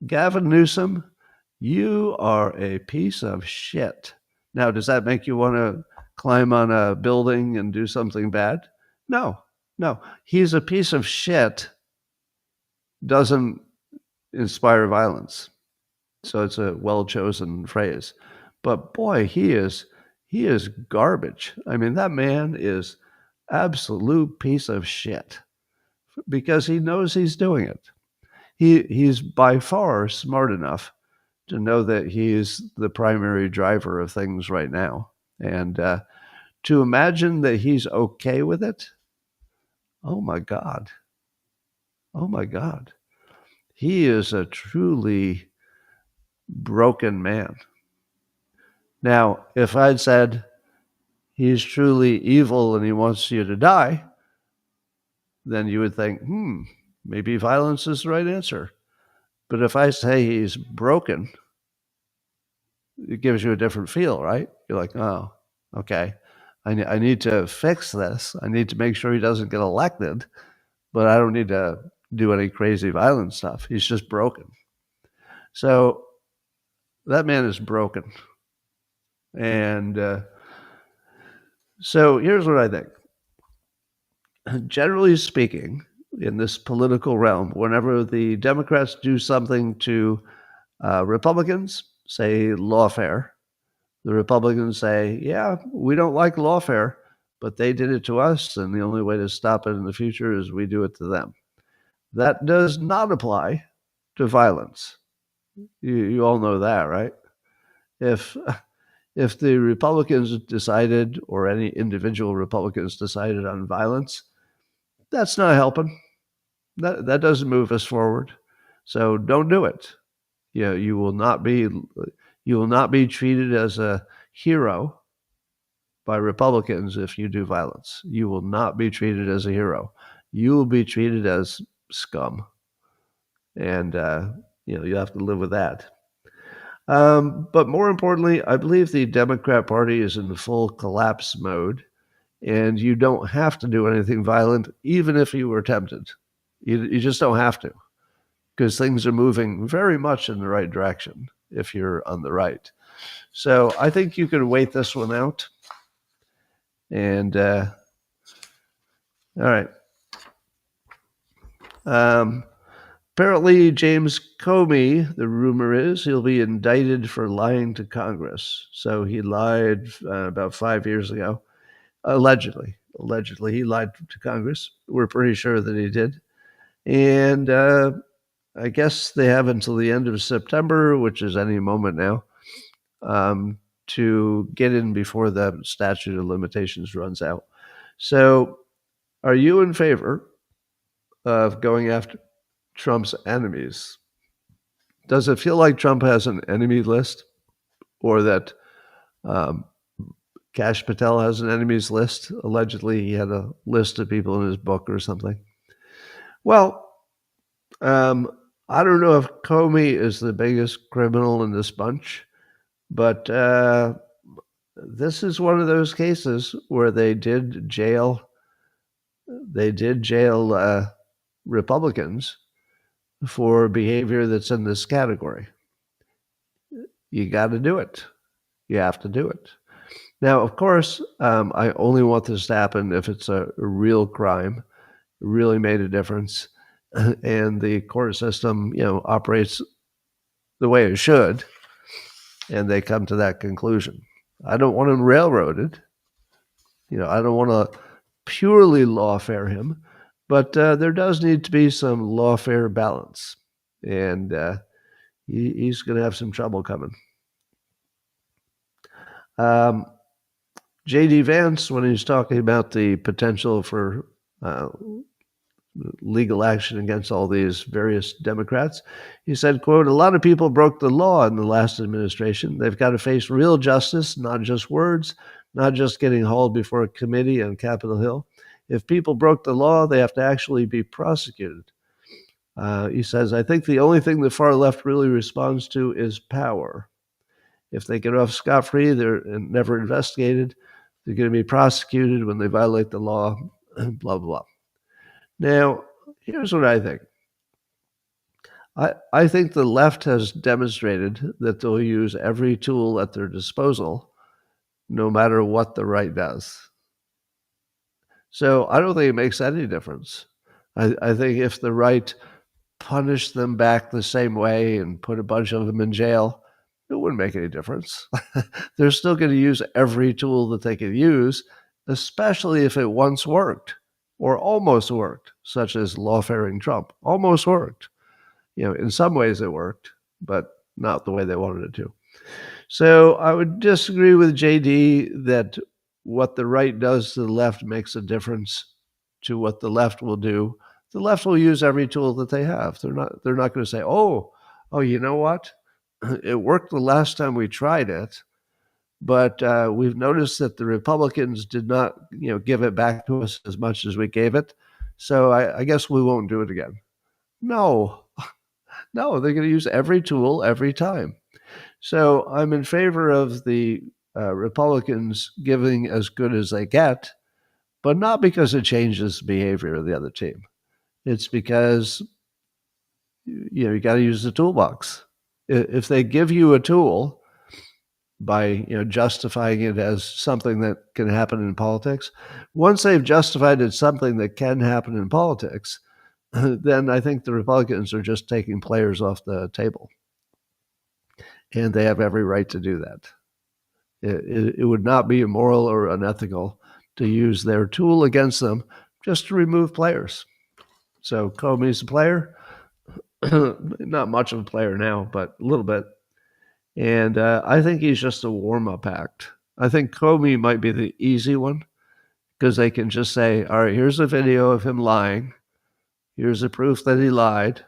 Gavin Newsom, you are a piece of shit. Now, does that make you want to climb on a building and do something bad? No. He's a piece of shit. Doesn't inspire violence. So it's a well-chosen phrase. But boy, he is garbage. I mean, that man is absolute piece of shit because he knows he's doing it. He's by far smart enough to know that he's the primary driver of things right now. And to imagine that he's okay with it, oh my God. He is a truly broken man. Now, if I'd said he's truly evil and he wants you to die, then you would think, maybe violence is the right answer. But if I say he's broken, it gives you a different feel, right? You're like, oh, okay. I need to fix this. I need to make sure he doesn't get elected, but I don't need to do any crazy violent stuff. He's just broken. So that man is broken. And so here's what I think. Generally speaking, in this political realm, whenever the Democrats do something to Republicans, say lawfare, the Republicans say, yeah, we don't like lawfare, but they did it to us, and the only way to stop it in the future is we do it to them. That does not apply to violence. You all know that, right? If the Republicans decided, or any individual Republicans decided on violence, that's not helping. That doesn't move us forward. So don't do it. You will not be treated as a hero by Republicans if you do violence. You will not be treated as a hero. You will be treated as scum. And you have to live with that. But more importantly, I believe the Democrat Party is in full collapse mode, and you don't have to do anything violent, even if you were tempted. You just don't have to, because things are moving very much in the right direction if you're on the right. So I think you can wait this one out. And all right. Apparently, James Comey, the rumor is, he'll be indicted for lying to Congress. So he lied about 5 years ago, allegedly. Allegedly, he lied to Congress. We're pretty sure that he did. And I guess they have until the end of September, which is any moment now, to get in before the statute of limitations runs out. So, are you in favor of going after Trump's enemies? Does it feel like Trump has an enemy list, or that Kash Patel has an enemies list? Allegedly, he had a list of people in his book or something. Well, I don't know if Comey is the biggest criminal in this bunch, but this is one of those cases where they did jail Republicans for behavior that's in this category. You got to do it. You have to do it. Now, of course, I only want this to happen if it's a real crime, really made a difference, and the court system, operates the way it should, and they come to that conclusion. I don't want him railroaded. I don't want to purely lawfare him, but there does need to be some lawfare balance, and he's going to have some trouble coming. J.D. Vance, when he's talking about the potential for legal action against all these various Democrats, he said, quote, "A lot of people broke the law in the last administration. They've got to face real justice, not just words, not just getting hauled before a committee on Capitol Hill. If people broke the law, they have to actually be prosecuted." He says, "I think the only thing the far left really responds to is power. If they get off scot-free, they're never investigated. They're going to be prosecuted when they violate the law, blah, blah, blah." Now, here's what I think. I think the left has demonstrated that they'll use every tool at their disposal, no matter what the right does. So I don't think it makes any difference. I think if the right punished them back the same way and put a bunch of them in jail, it wouldn't make any difference. They're still going to use every tool that they can use, especially if it once worked or almost worked, such as lawfaring Trump. Almost worked. In some ways it worked, but not the way they wanted it to. So I would disagree with JD that what the right does to the left makes a difference to what the left will do. The left will use every tool that they have. They're not going to say, oh, you know what? It worked the last time we tried it, but we've noticed that the Republicans did not, give it back to us as much as we gave it. So I guess we won't do it again. No, they're going to use every tool every time. So I'm in favor of the Republicans giving as good as they get, but not because it changes the behavior of the other team. It's because, you got to use the toolbox. If they give you a tool by justifying it as something that can happen in politics, once they've justified it something that can happen in politics, then I think the Republicans are just taking players off the table. And they have every right to do that. It would not be immoral or unethical to use their tool against them just to remove players. So Comey's a player. Not much of a player now, but a little bit. And I think he's just a warm-up act. I think Comey might be the easy one because they can just say, all right, here's a video of him lying. Here's the proof that he lied.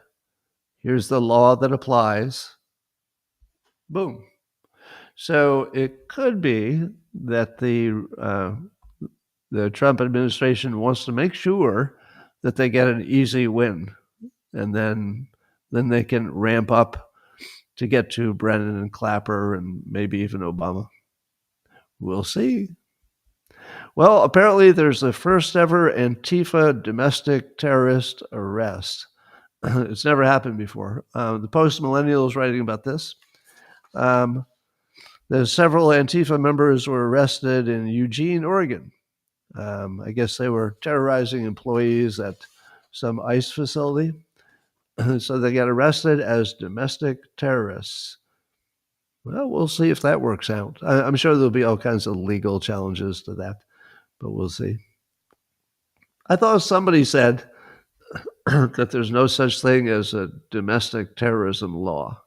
Here's the law that applies. Boom. So it could be that the Trump administration wants to make sure that they get an easy win, and then they can ramp up to get to Brennan and Clapper and maybe even Obama. We'll see. Well, apparently there's the first ever Antifa domestic terrorist arrest. It's never happened before. The post-millennial is writing about this. There's several Antifa members were arrested in Eugene, Oregon. I guess they were terrorizing employees at some ICE facility. So they got arrested as domestic terrorists. Well, we'll see if that works out. I'm sure there'll be all kinds of legal challenges to that, but we'll see. I thought somebody said that there's no such thing as a domestic terrorism law.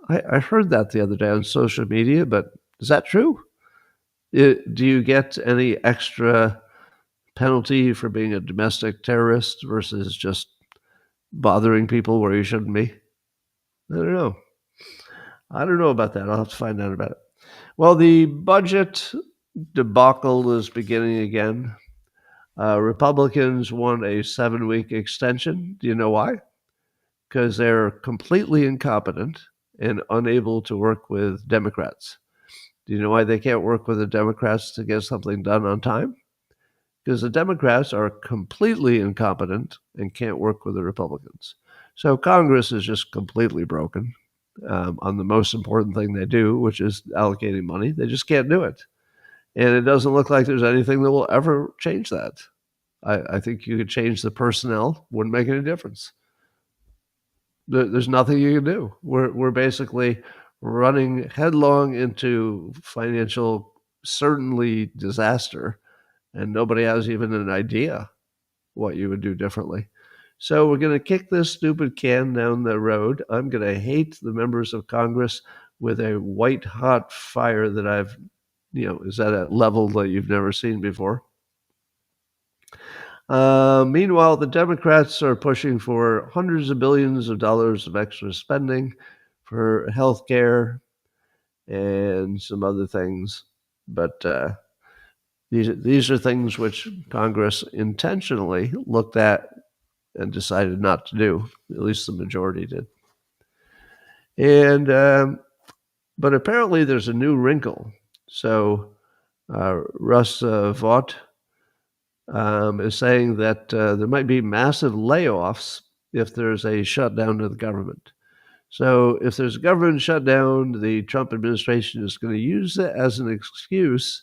I heard that the other day on social media, but is that true? Do you get any extra penalty for being a domestic terrorist versus just bothering people where you shouldn't be? I don't know. I don't know about that. I'll have to find out about it. Well, the budget debacle is beginning again. Republicans want a 7-week extension. Do you know why? Because they're completely incompetent and unable to work with Democrats. Do you know why they can't work with the Democrats to get something done on time? Because the Democrats are completely incompetent and can't work with the Republicans. So Congress is just completely broken on the most important thing they do, which is allocating money. They just can't do it. And it doesn't look like there's anything that will ever change that. I think you could change the personnel, wouldn't make any difference. There's nothing you can do. We're basically running headlong into financial, certainly disaster, and nobody has even an idea what you would do differently. So we're going to kick this stupid can down the road. I'm going to hate the members of Congress with a white hot fire that I've, is at a level that you've never seen before. Meanwhile, the Democrats are pushing for hundreds of billions of dollars of extra spending for health care and some other things. But these are things which Congress intentionally looked at and decided not to do. At least the majority did. And but apparently there's a new wrinkle. So Russ Vaught is saying that there might be massive layoffs if there's a shutdown of the government. So if there's a government shutdown, the Trump administration is going to use it as an excuse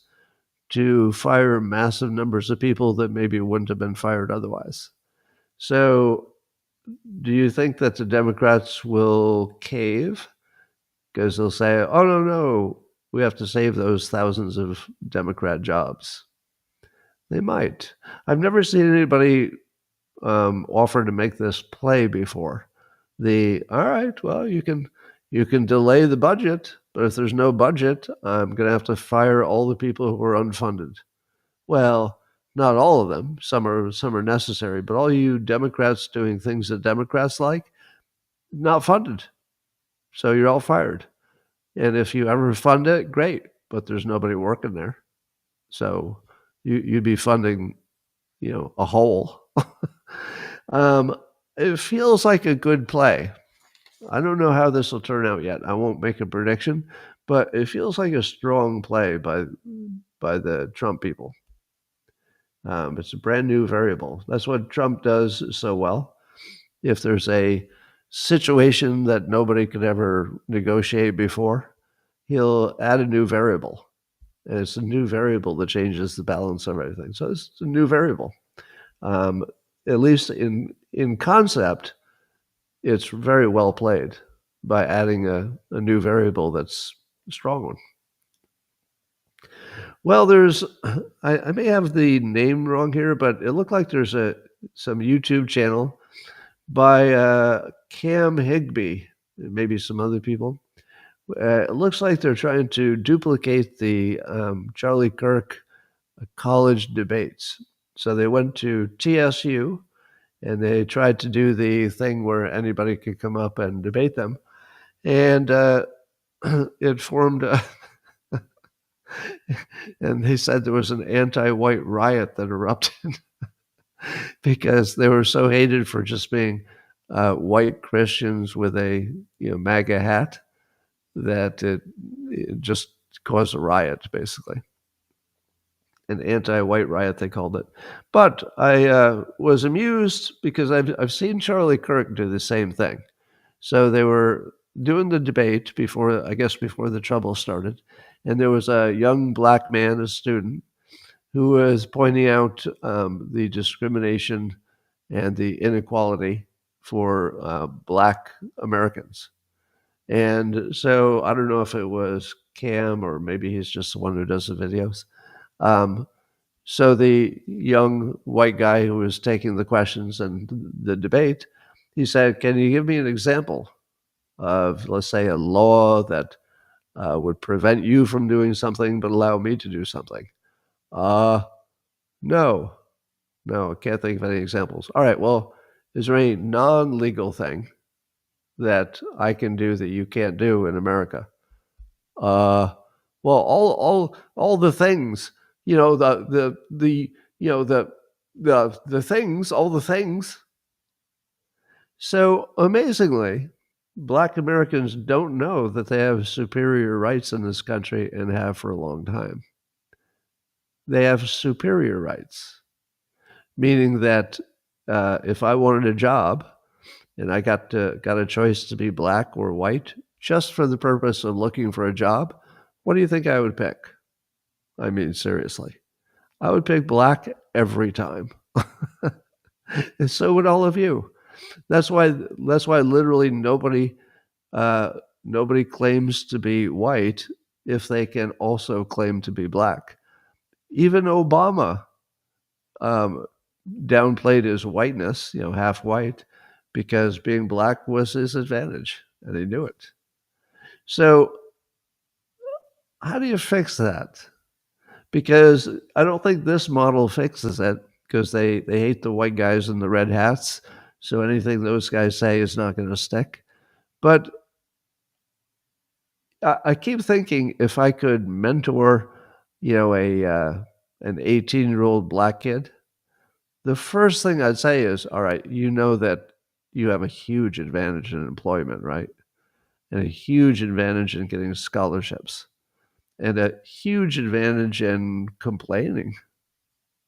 to fire massive numbers of people that maybe wouldn't have been fired otherwise. So do you think that the Democrats will cave? Because they'll say, oh, no, we have to save those thousands of Democrat jobs. They might. I've never seen anybody offer to make this play before. All right, well, you can delay the budget, but if there's no budget, I'm going to have to fire all the people who are unfunded. Well, not all of them. Some are necessary, but all you Democrats doing things that Democrats like, not funded. So you're all fired. And if you ever fund it, great, but there's nobody working there. So you'd be funding, a hole. It feels like a good play. I don't know how this will turn out yet. I won't make a prediction, but it feels like a strong play by the Trump people. It's a brand new variable. That's what Trump does so well. If there's a situation that nobody could ever negotiate before, he'll add a new variable. And it's a new variable that changes the balance of everything. So it's a new variable. At least in concept, it's very well played by adding a new variable that's a strong one. Well, I may have the name wrong here, but it looked like there's some YouTube channel by Cam Higbee, maybe some other people. It looks like they're trying to duplicate the Charlie Kirk college debates. So they went to TSU and they tried to do the thing where anybody could come up and debate them. And it formed and they said there was an anti-white riot that erupted because they were so hated for just being white Christians with a MAGA hat that it just caused a riot, basically. An anti-white riot, they called it. But I was amused because I've seen Charlie Kirk do the same thing. So they were doing the debate before the trouble started, and there was a young black man, a student, who was pointing out the discrimination and the inequality for Black Americans. And so I don't know if it was Cam or maybe he's just the one who does the videos. So the young white guy who was taking the questions and the debate, he said, "Can you give me an example of, let's say, a law that would prevent you from doing something but allow me to do something?" No, I can't think of any examples. All right, well, is there any non-legal thing that I can do that you can't do in America? Well, all the things, the things, all the things. So amazingly, Black Americans don't know that they have superior rights in this country and have for a long time. They have superior rights, meaning that if I wanted a job and I got a choice to be Black or white, just for the purpose of looking for a job, what do you think I would pick? I mean, seriously, I would pick Black every time. And so would all of you. That's why literally nobody claims to be white if they can also claim to be Black. Even Obama downplayed his whiteness, half white, because being Black was his advantage, and he knew it. So how do you fix that? Because I don't think this model fixes it, because they hate the white guys in the red hats. So anything those guys say is not going to stick. But I keep thinking if I could mentor, an 18-year-old Black kid, the first thing I'd say is, all right, you know that you have a huge advantage in employment, right? And a huge advantage in getting scholarships, and a huge advantage in complaining.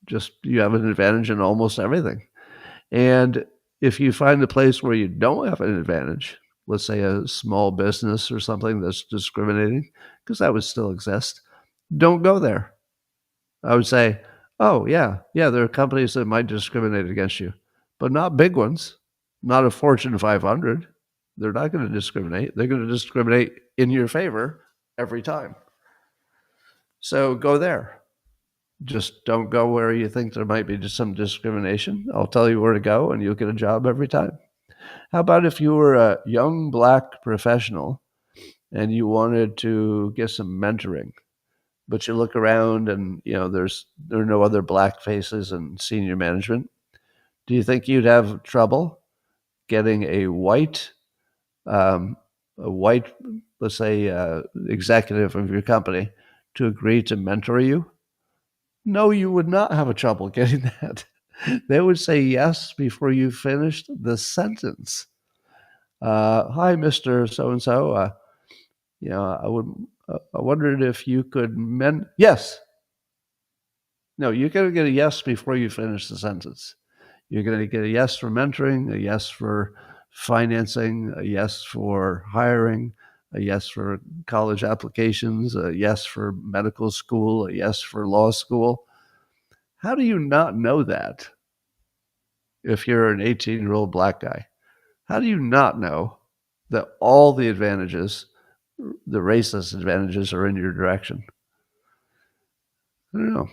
Just you have an advantage in almost everything. And if you find a place where you don't have an advantage, let's say a small business or something that's discriminating, because that would still exist, don't go there. I would say, oh, yeah, there are companies that might discriminate against you, but not big ones, not a Fortune 500. They're not going to discriminate. They're going to discriminate in your favor every time. So go there. Just don't go where you think there might be some discrimination. I'll tell you where to go and you'll get a job every time. How about if you were a young Black professional and you wanted to get some mentoring, but you look around and there are no other Black faces in senior management? Do you think you'd have trouble getting a white, let's say, executive of your company to agree to mentor you? No, you would not have a trouble getting that. They would say yes before you finished the sentence. Hi, Mr. So-and-so. I wondered if you could Yes. No, you're going to get a yes before you finish the sentence. You're going to get a yes for mentoring, a yes for financing, a yes for hiring, a yes for college applications, a yes for medical school, a yes for law school. How do you not know that if you're an 18-year-old Black guy? How do you not know that all the advantages, the racist advantages, are in your direction? I don't know.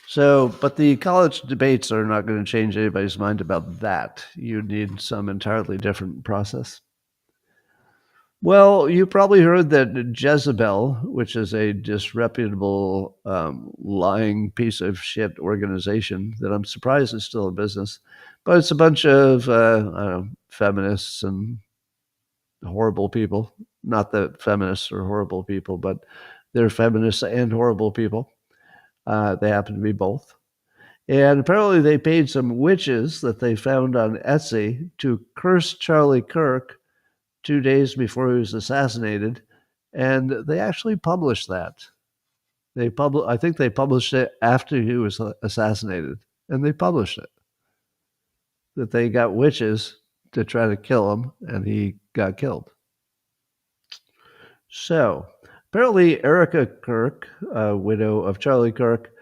So, but the college debates are not going to change anybody's mind about that. You need some entirely different process. Well, you probably heard that Jezebel, which is a disreputable, lying piece of shit organization that I'm surprised is still in business, but it's a bunch of feminists and horrible people. Not that feminists are horrible people, but they're feminists and horrible people. They happen to be both. And apparently they paid some witches that they found on Etsy to curse Charlie Kirk 2 days before he was assassinated, and they actually published that. I think they published it after he was assassinated, and they published it. That they got witches to try to kill him, and he got killed. So, apparently Erica Kirk, widow of Charlie Kirk,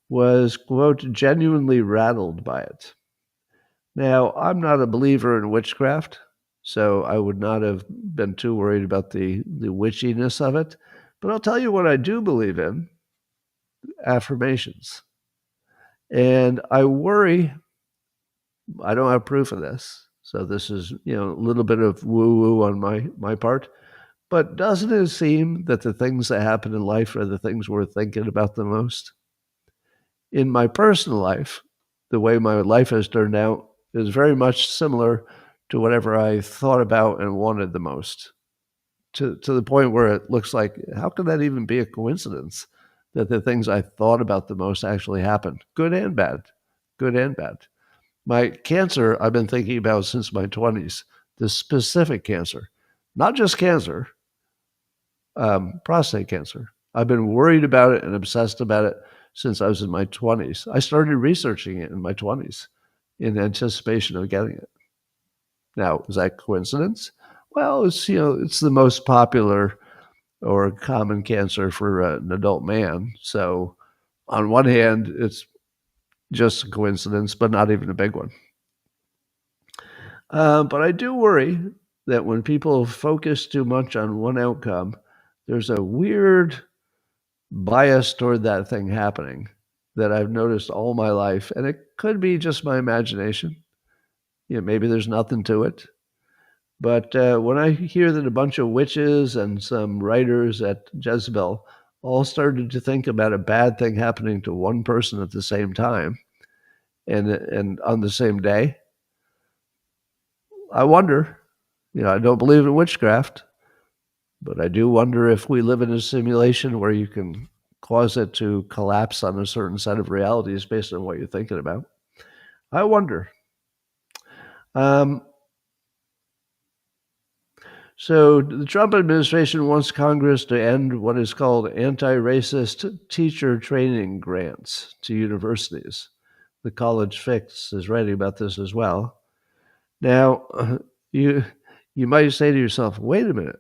was, quote, genuinely rattled by it. Now, I'm not a believer in witchcraft, so I would not have been too worried about the witchiness of it. But I'll tell you what I do believe in: affirmations. And I worry, I don't have proof of this, so this is, a little bit of woo-woo on my part. But doesn't it seem that the things that happen in life are the things we're thinking about the most? In my personal life, the way my life has turned out is very much similar to whatever I thought about and wanted the most, to the point where it looks like, how can that even be a coincidence that the things I thought about the most actually happened? Good and bad. Good and bad. My cancer, I've been thinking about since my 20s, the specific cancer, not just cancer, prostate cancer. I've been worried about it and obsessed about it since I was in my 20s. I started researching it in my 20s in anticipation of getting it. Now, is that coincidence? Well, it's the most popular or common cancer for an adult man. So on one hand, it's just a coincidence, but not even a big one. But I do worry that when people focus too much on one outcome, there's a weird bias toward that thing happening that I've noticed all my life. And it could be just my imagination. Maybe there's nothing to it. But when I hear that a bunch of witches and some writers at Jezebel all started to think about a bad thing happening to one person at the same time and on the same day, I wonder. I don't believe in witchcraft, but I do wonder if we live in a simulation where you can cause it to collapse on a certain set of realities based on what you're thinking about. I wonder. So the Trump administration wants Congress to end what is called anti-racist teacher training grants to universities. The College Fix is writing about this as well. Now, you might say to yourself, wait a minute,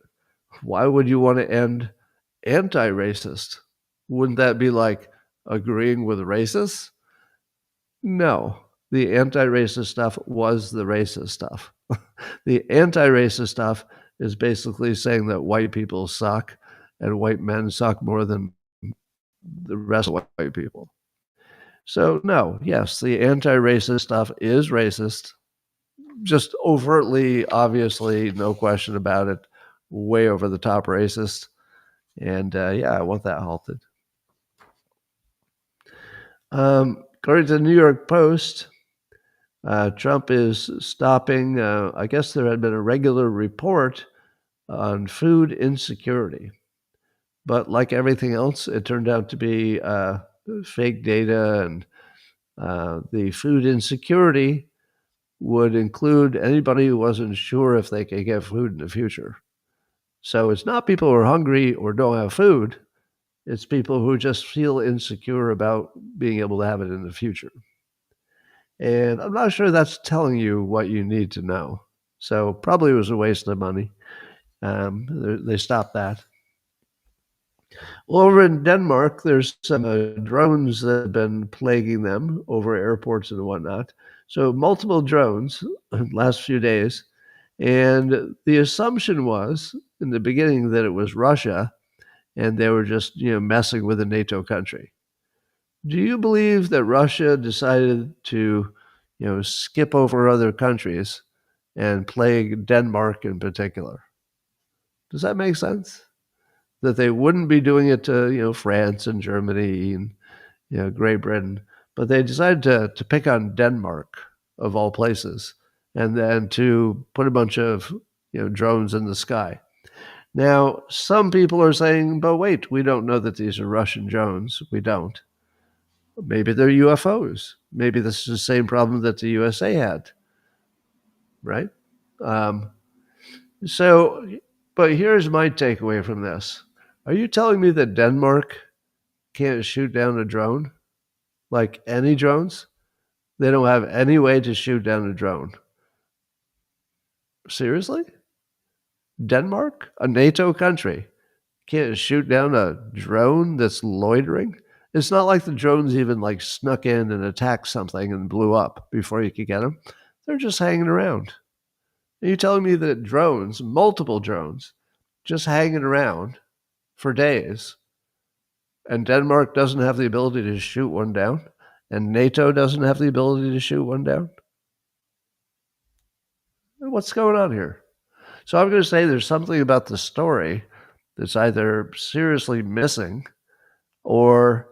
why would you want to end anti-racist? Wouldn't that be like agreeing with racists? No, the anti-racist stuff was the racist stuff. The anti-racist stuff is basically saying that white people suck and white men suck more than the rest of white people. So no, yes, the anti-racist stuff is racist, just overtly, obviously, no question about it, way over the top racist. And I want that halted. According to the New York Post, Trump is stopping, I guess there had been a regular report on food insecurity. But like everything else, it turned out to be fake data, and the food insecurity would include anybody who wasn't sure if they could get food in the future. So it's not people who are hungry or don't have food. It's people who just feel insecure about being able to have it in the future. And I'm not sure that's telling you what you need to know. So probably it was a waste of money. They stopped that. Well, over in Denmark, there's some drones that have been plaguing them over airports and whatnot. So multiple drones in the last few days. And the assumption was in the beginning that it was Russia and they were just, messing with a NATO country. Do you believe that Russia decided to, skip over other countries and plague Denmark in particular? Does that make sense? That they wouldn't be doing it to, France and Germany and, Great Britain, but they decided to pick on Denmark, of all places, and then to put a bunch of, drones in the sky. Now, some people are saying, but wait, we don't know that these are Russian drones. We don't. Maybe they're UFOs. Maybe this is the same problem that the USA had, right? But here's my takeaway from this. Are you telling me that Denmark can't shoot down a drone? Like any drones? They don't have any way to shoot down a drone. Seriously? Denmark, a NATO country, can't shoot down a drone that's loitering? It's not like the drones even snuck in and attacked something and blew up before you could get them. They're just hanging around. Are you telling me that drones, multiple drones, just hanging around for days, and Denmark doesn't have the ability to shoot one down, and NATO doesn't have the ability to shoot one down? What's going on here? So I'm going to say there's something about the story that's either seriously missing, or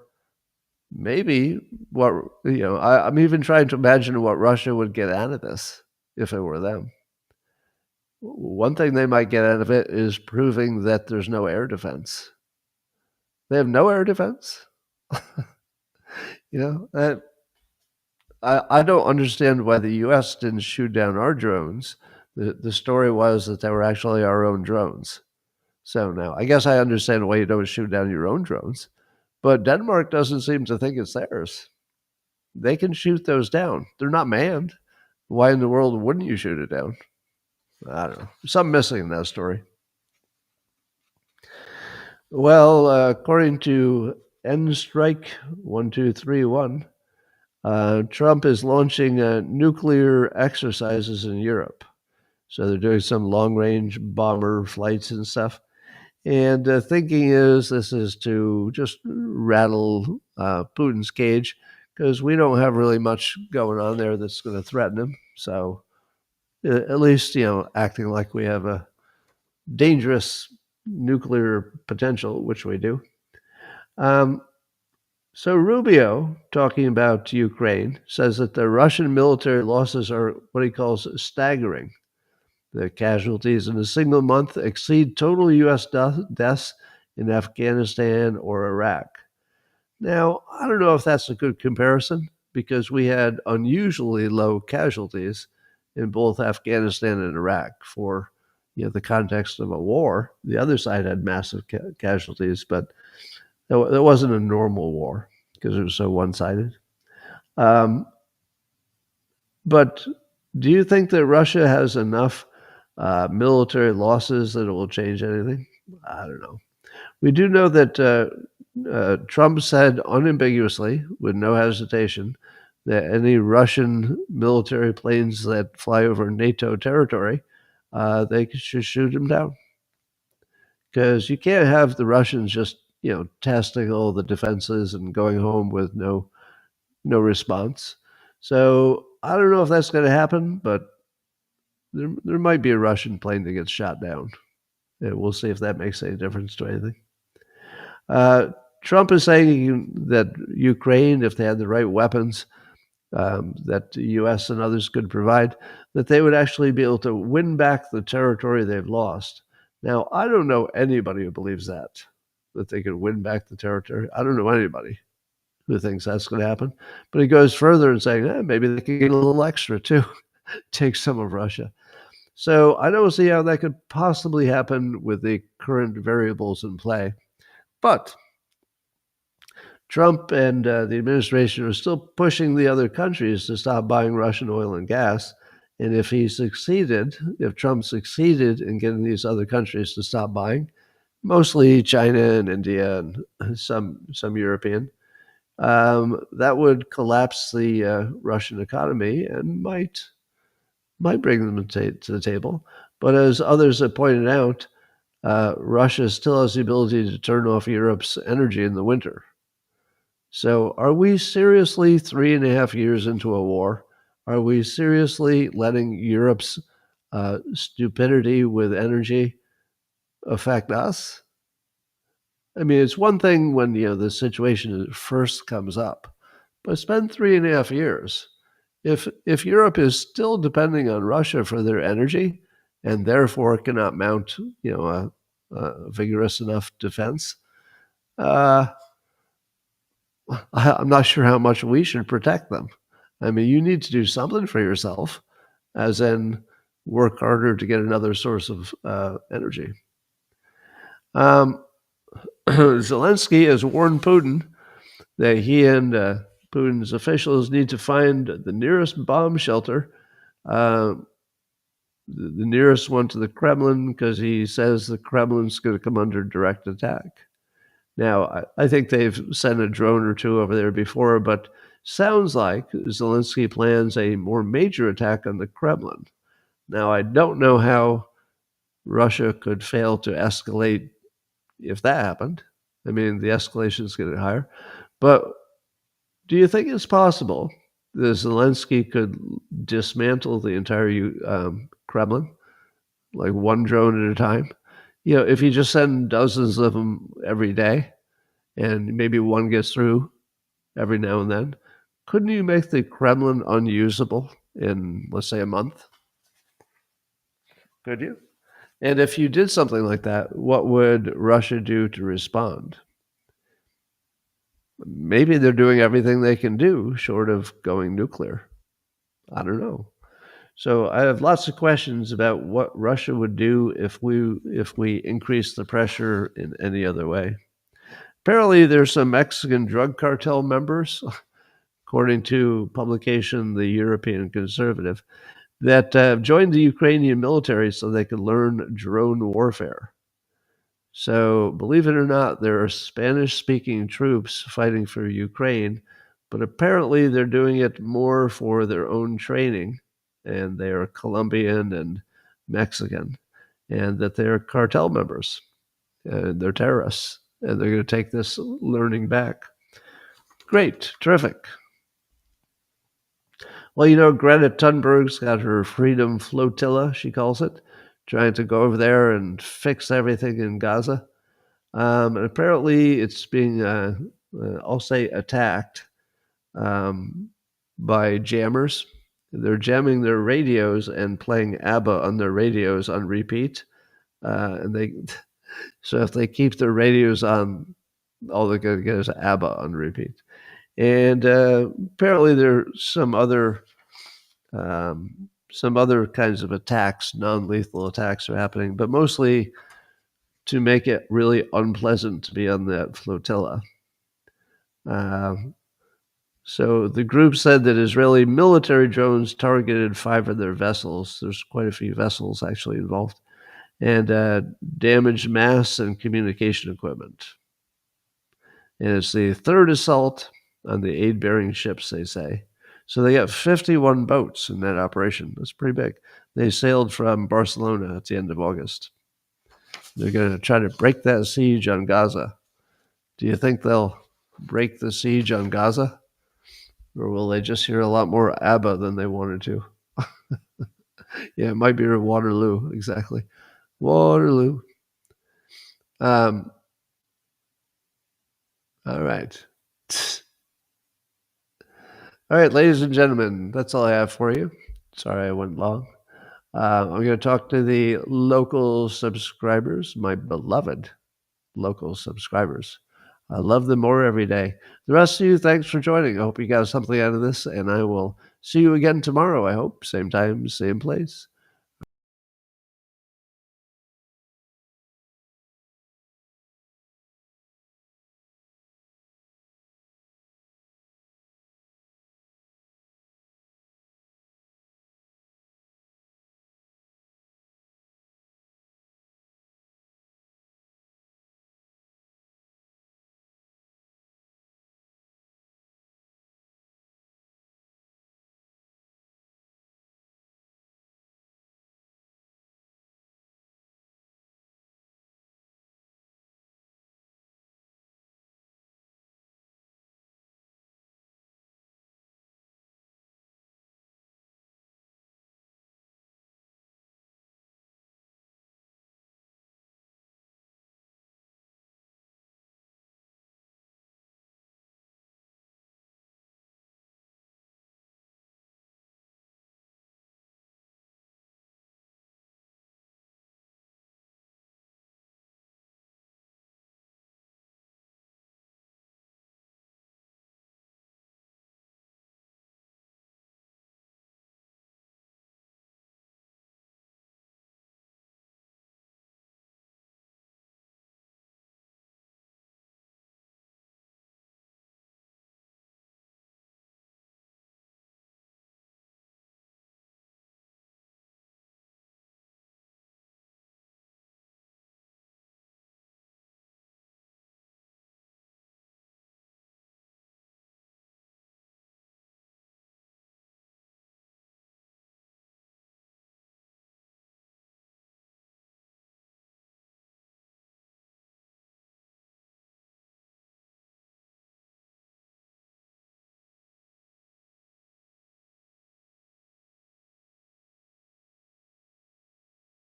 maybe I'm even trying to imagine what Russia would get out of this if it were them. One thing they might get out of it is proving that there's no air defense. They have no air defense. I don't understand why the U.S. didn't shoot down our drones. The story was that they were actually our own drones. So now, I guess I understand why you don't shoot down your own drones. But Denmark doesn't seem to think it's theirs. They can shoot those down. They're not manned. Why in the world wouldn't you shoot it down? I don't know. There's something missing in that story. Well, according to nstrike1231, Trump is launching nuclear exercises in Europe. So they're doing some long-range bomber flights and stuff. And the thinking is this is to just rattle Putin's cage, because we don't have really much going on there that's going to threaten him. So at least, acting like we have a dangerous nuclear potential, which we do. So Rubio, talking about Ukraine, says that the Russian military losses are what he calls staggering. The casualties in a single month exceed total U.S. deaths in Afghanistan or Iraq. Now, I don't know if that's a good comparison, because we had unusually low casualties in both Afghanistan and Iraq for the context of a war. The other side had massive casualties, but it wasn't a normal war because it was so one-sided. But do you think that Russia has enough military losses that it will change anything? I don't know. We do know that Trump said unambiguously, with no hesitation, that any Russian military planes that fly over NATO territory, they should shoot them down. Because you can't have the Russians just, testing all the defenses and going home with no response. So I don't know if that's going to happen, but there might be a Russian plane that gets shot down. And we'll see if that makes any difference to anything. Trump is saying that Ukraine, if they had the right weapons that the U.S. and others could provide, that they would actually be able to win back the territory they've lost. Now, I don't know anybody who believes that they could win back the territory. I don't know anybody who thinks that's going to happen. But he goes further and saying, maybe they could get a little extra too, take some of Russia. So I don't see how that could possibly happen with the current variables in play. But Trump and the administration are still pushing the other countries to stop buying Russian oil and gas. And if Trump succeeded in getting these other countries to stop buying, mostly China and India and some European, that would collapse the Russian economy and might bring them to the table. But as others have pointed out, Russia still has the ability to turn off Europe's energy in the winter. So are we seriously 3.5 years into a war? Are we seriously letting Europe's stupidity with energy affect us? I mean, it's one thing when the situation first comes up, but it's been 3.5 years. If Europe is still depending on Russia for their energy and therefore cannot mount a vigorous enough defense, I'm not sure how much we should protect them. I mean, you need to do something for yourself, as in work harder to get another source of energy. Zelensky has warned Putin that he and Putin's officials need to find the nearest bomb shelter, the nearest one to the Kremlin, because he says the Kremlin's going to come under direct attack. Now, I think they've sent a drone or two over there before, but Sounds like Zelensky plans a more major attack on the Kremlin. Now, I don't know how Russia could fail to escalate if that happened. I mean, the escalation is getting higher. But do you think it's possible that Zelensky could dismantle the entire Kremlin, like one drone at a time? If you just send dozens of them every day and maybe one gets through every now and then, couldn't you make the Kremlin unusable in, let's say, a month? Could you? And if you did something like that, what would Russia do to respond? Maybe they're doing everything they can do short of going nuclear. I don't know. So I have lots of questions about what Russia would do if we increase the pressure in any other way. Apparently, there's some Mexican drug cartel members, according to publication The European Conservative, that joined the Ukrainian military so they could learn drone warfare. So, believe it or not, there are Spanish-speaking troops fighting for Ukraine, but apparently they're doing it more for their own training, and they are Colombian and Mexican, and that they're cartel members, and they're terrorists, and they're going to take this learning back. Great, terrific. Well, Greta Thunberg's got her freedom flotilla, she calls it, trying to go over there and fix everything in Gaza. And apparently it's being, I'll say, attacked by jammers. They're jamming their radios and playing ABBA on their radios on repeat. So if they keep their radios on, all they're going to get is ABBA on repeat. And apparently there are some other kinds of attacks, non-lethal attacks are happening, but mostly to make it really unpleasant to be on that flotilla. So the group said that Israeli military drones targeted 5 of their vessels. There's quite a few vessels actually involved, and damaged masts and communication equipment. And it's the third assault on the aid-bearing ships, they say. So they got 51 boats in that operation. That's pretty big. They sailed from Barcelona at the end of August. They're going to try to break that siege on Gaza. Do you think they'll break the siege on Gaza? Or will they just hear a lot more ABBA than they wanted to? Yeah, it might be Waterloo, exactly. Waterloo. All right. All right, ladies and gentlemen, that's all I have for you. Sorry I went long. I'm going to talk to the local subscribers, my beloved local subscribers. I love them more every day. The rest of you, thanks for joining. I hope you got something out of this, and I will see you again tomorrow, I hope. Same time, same place.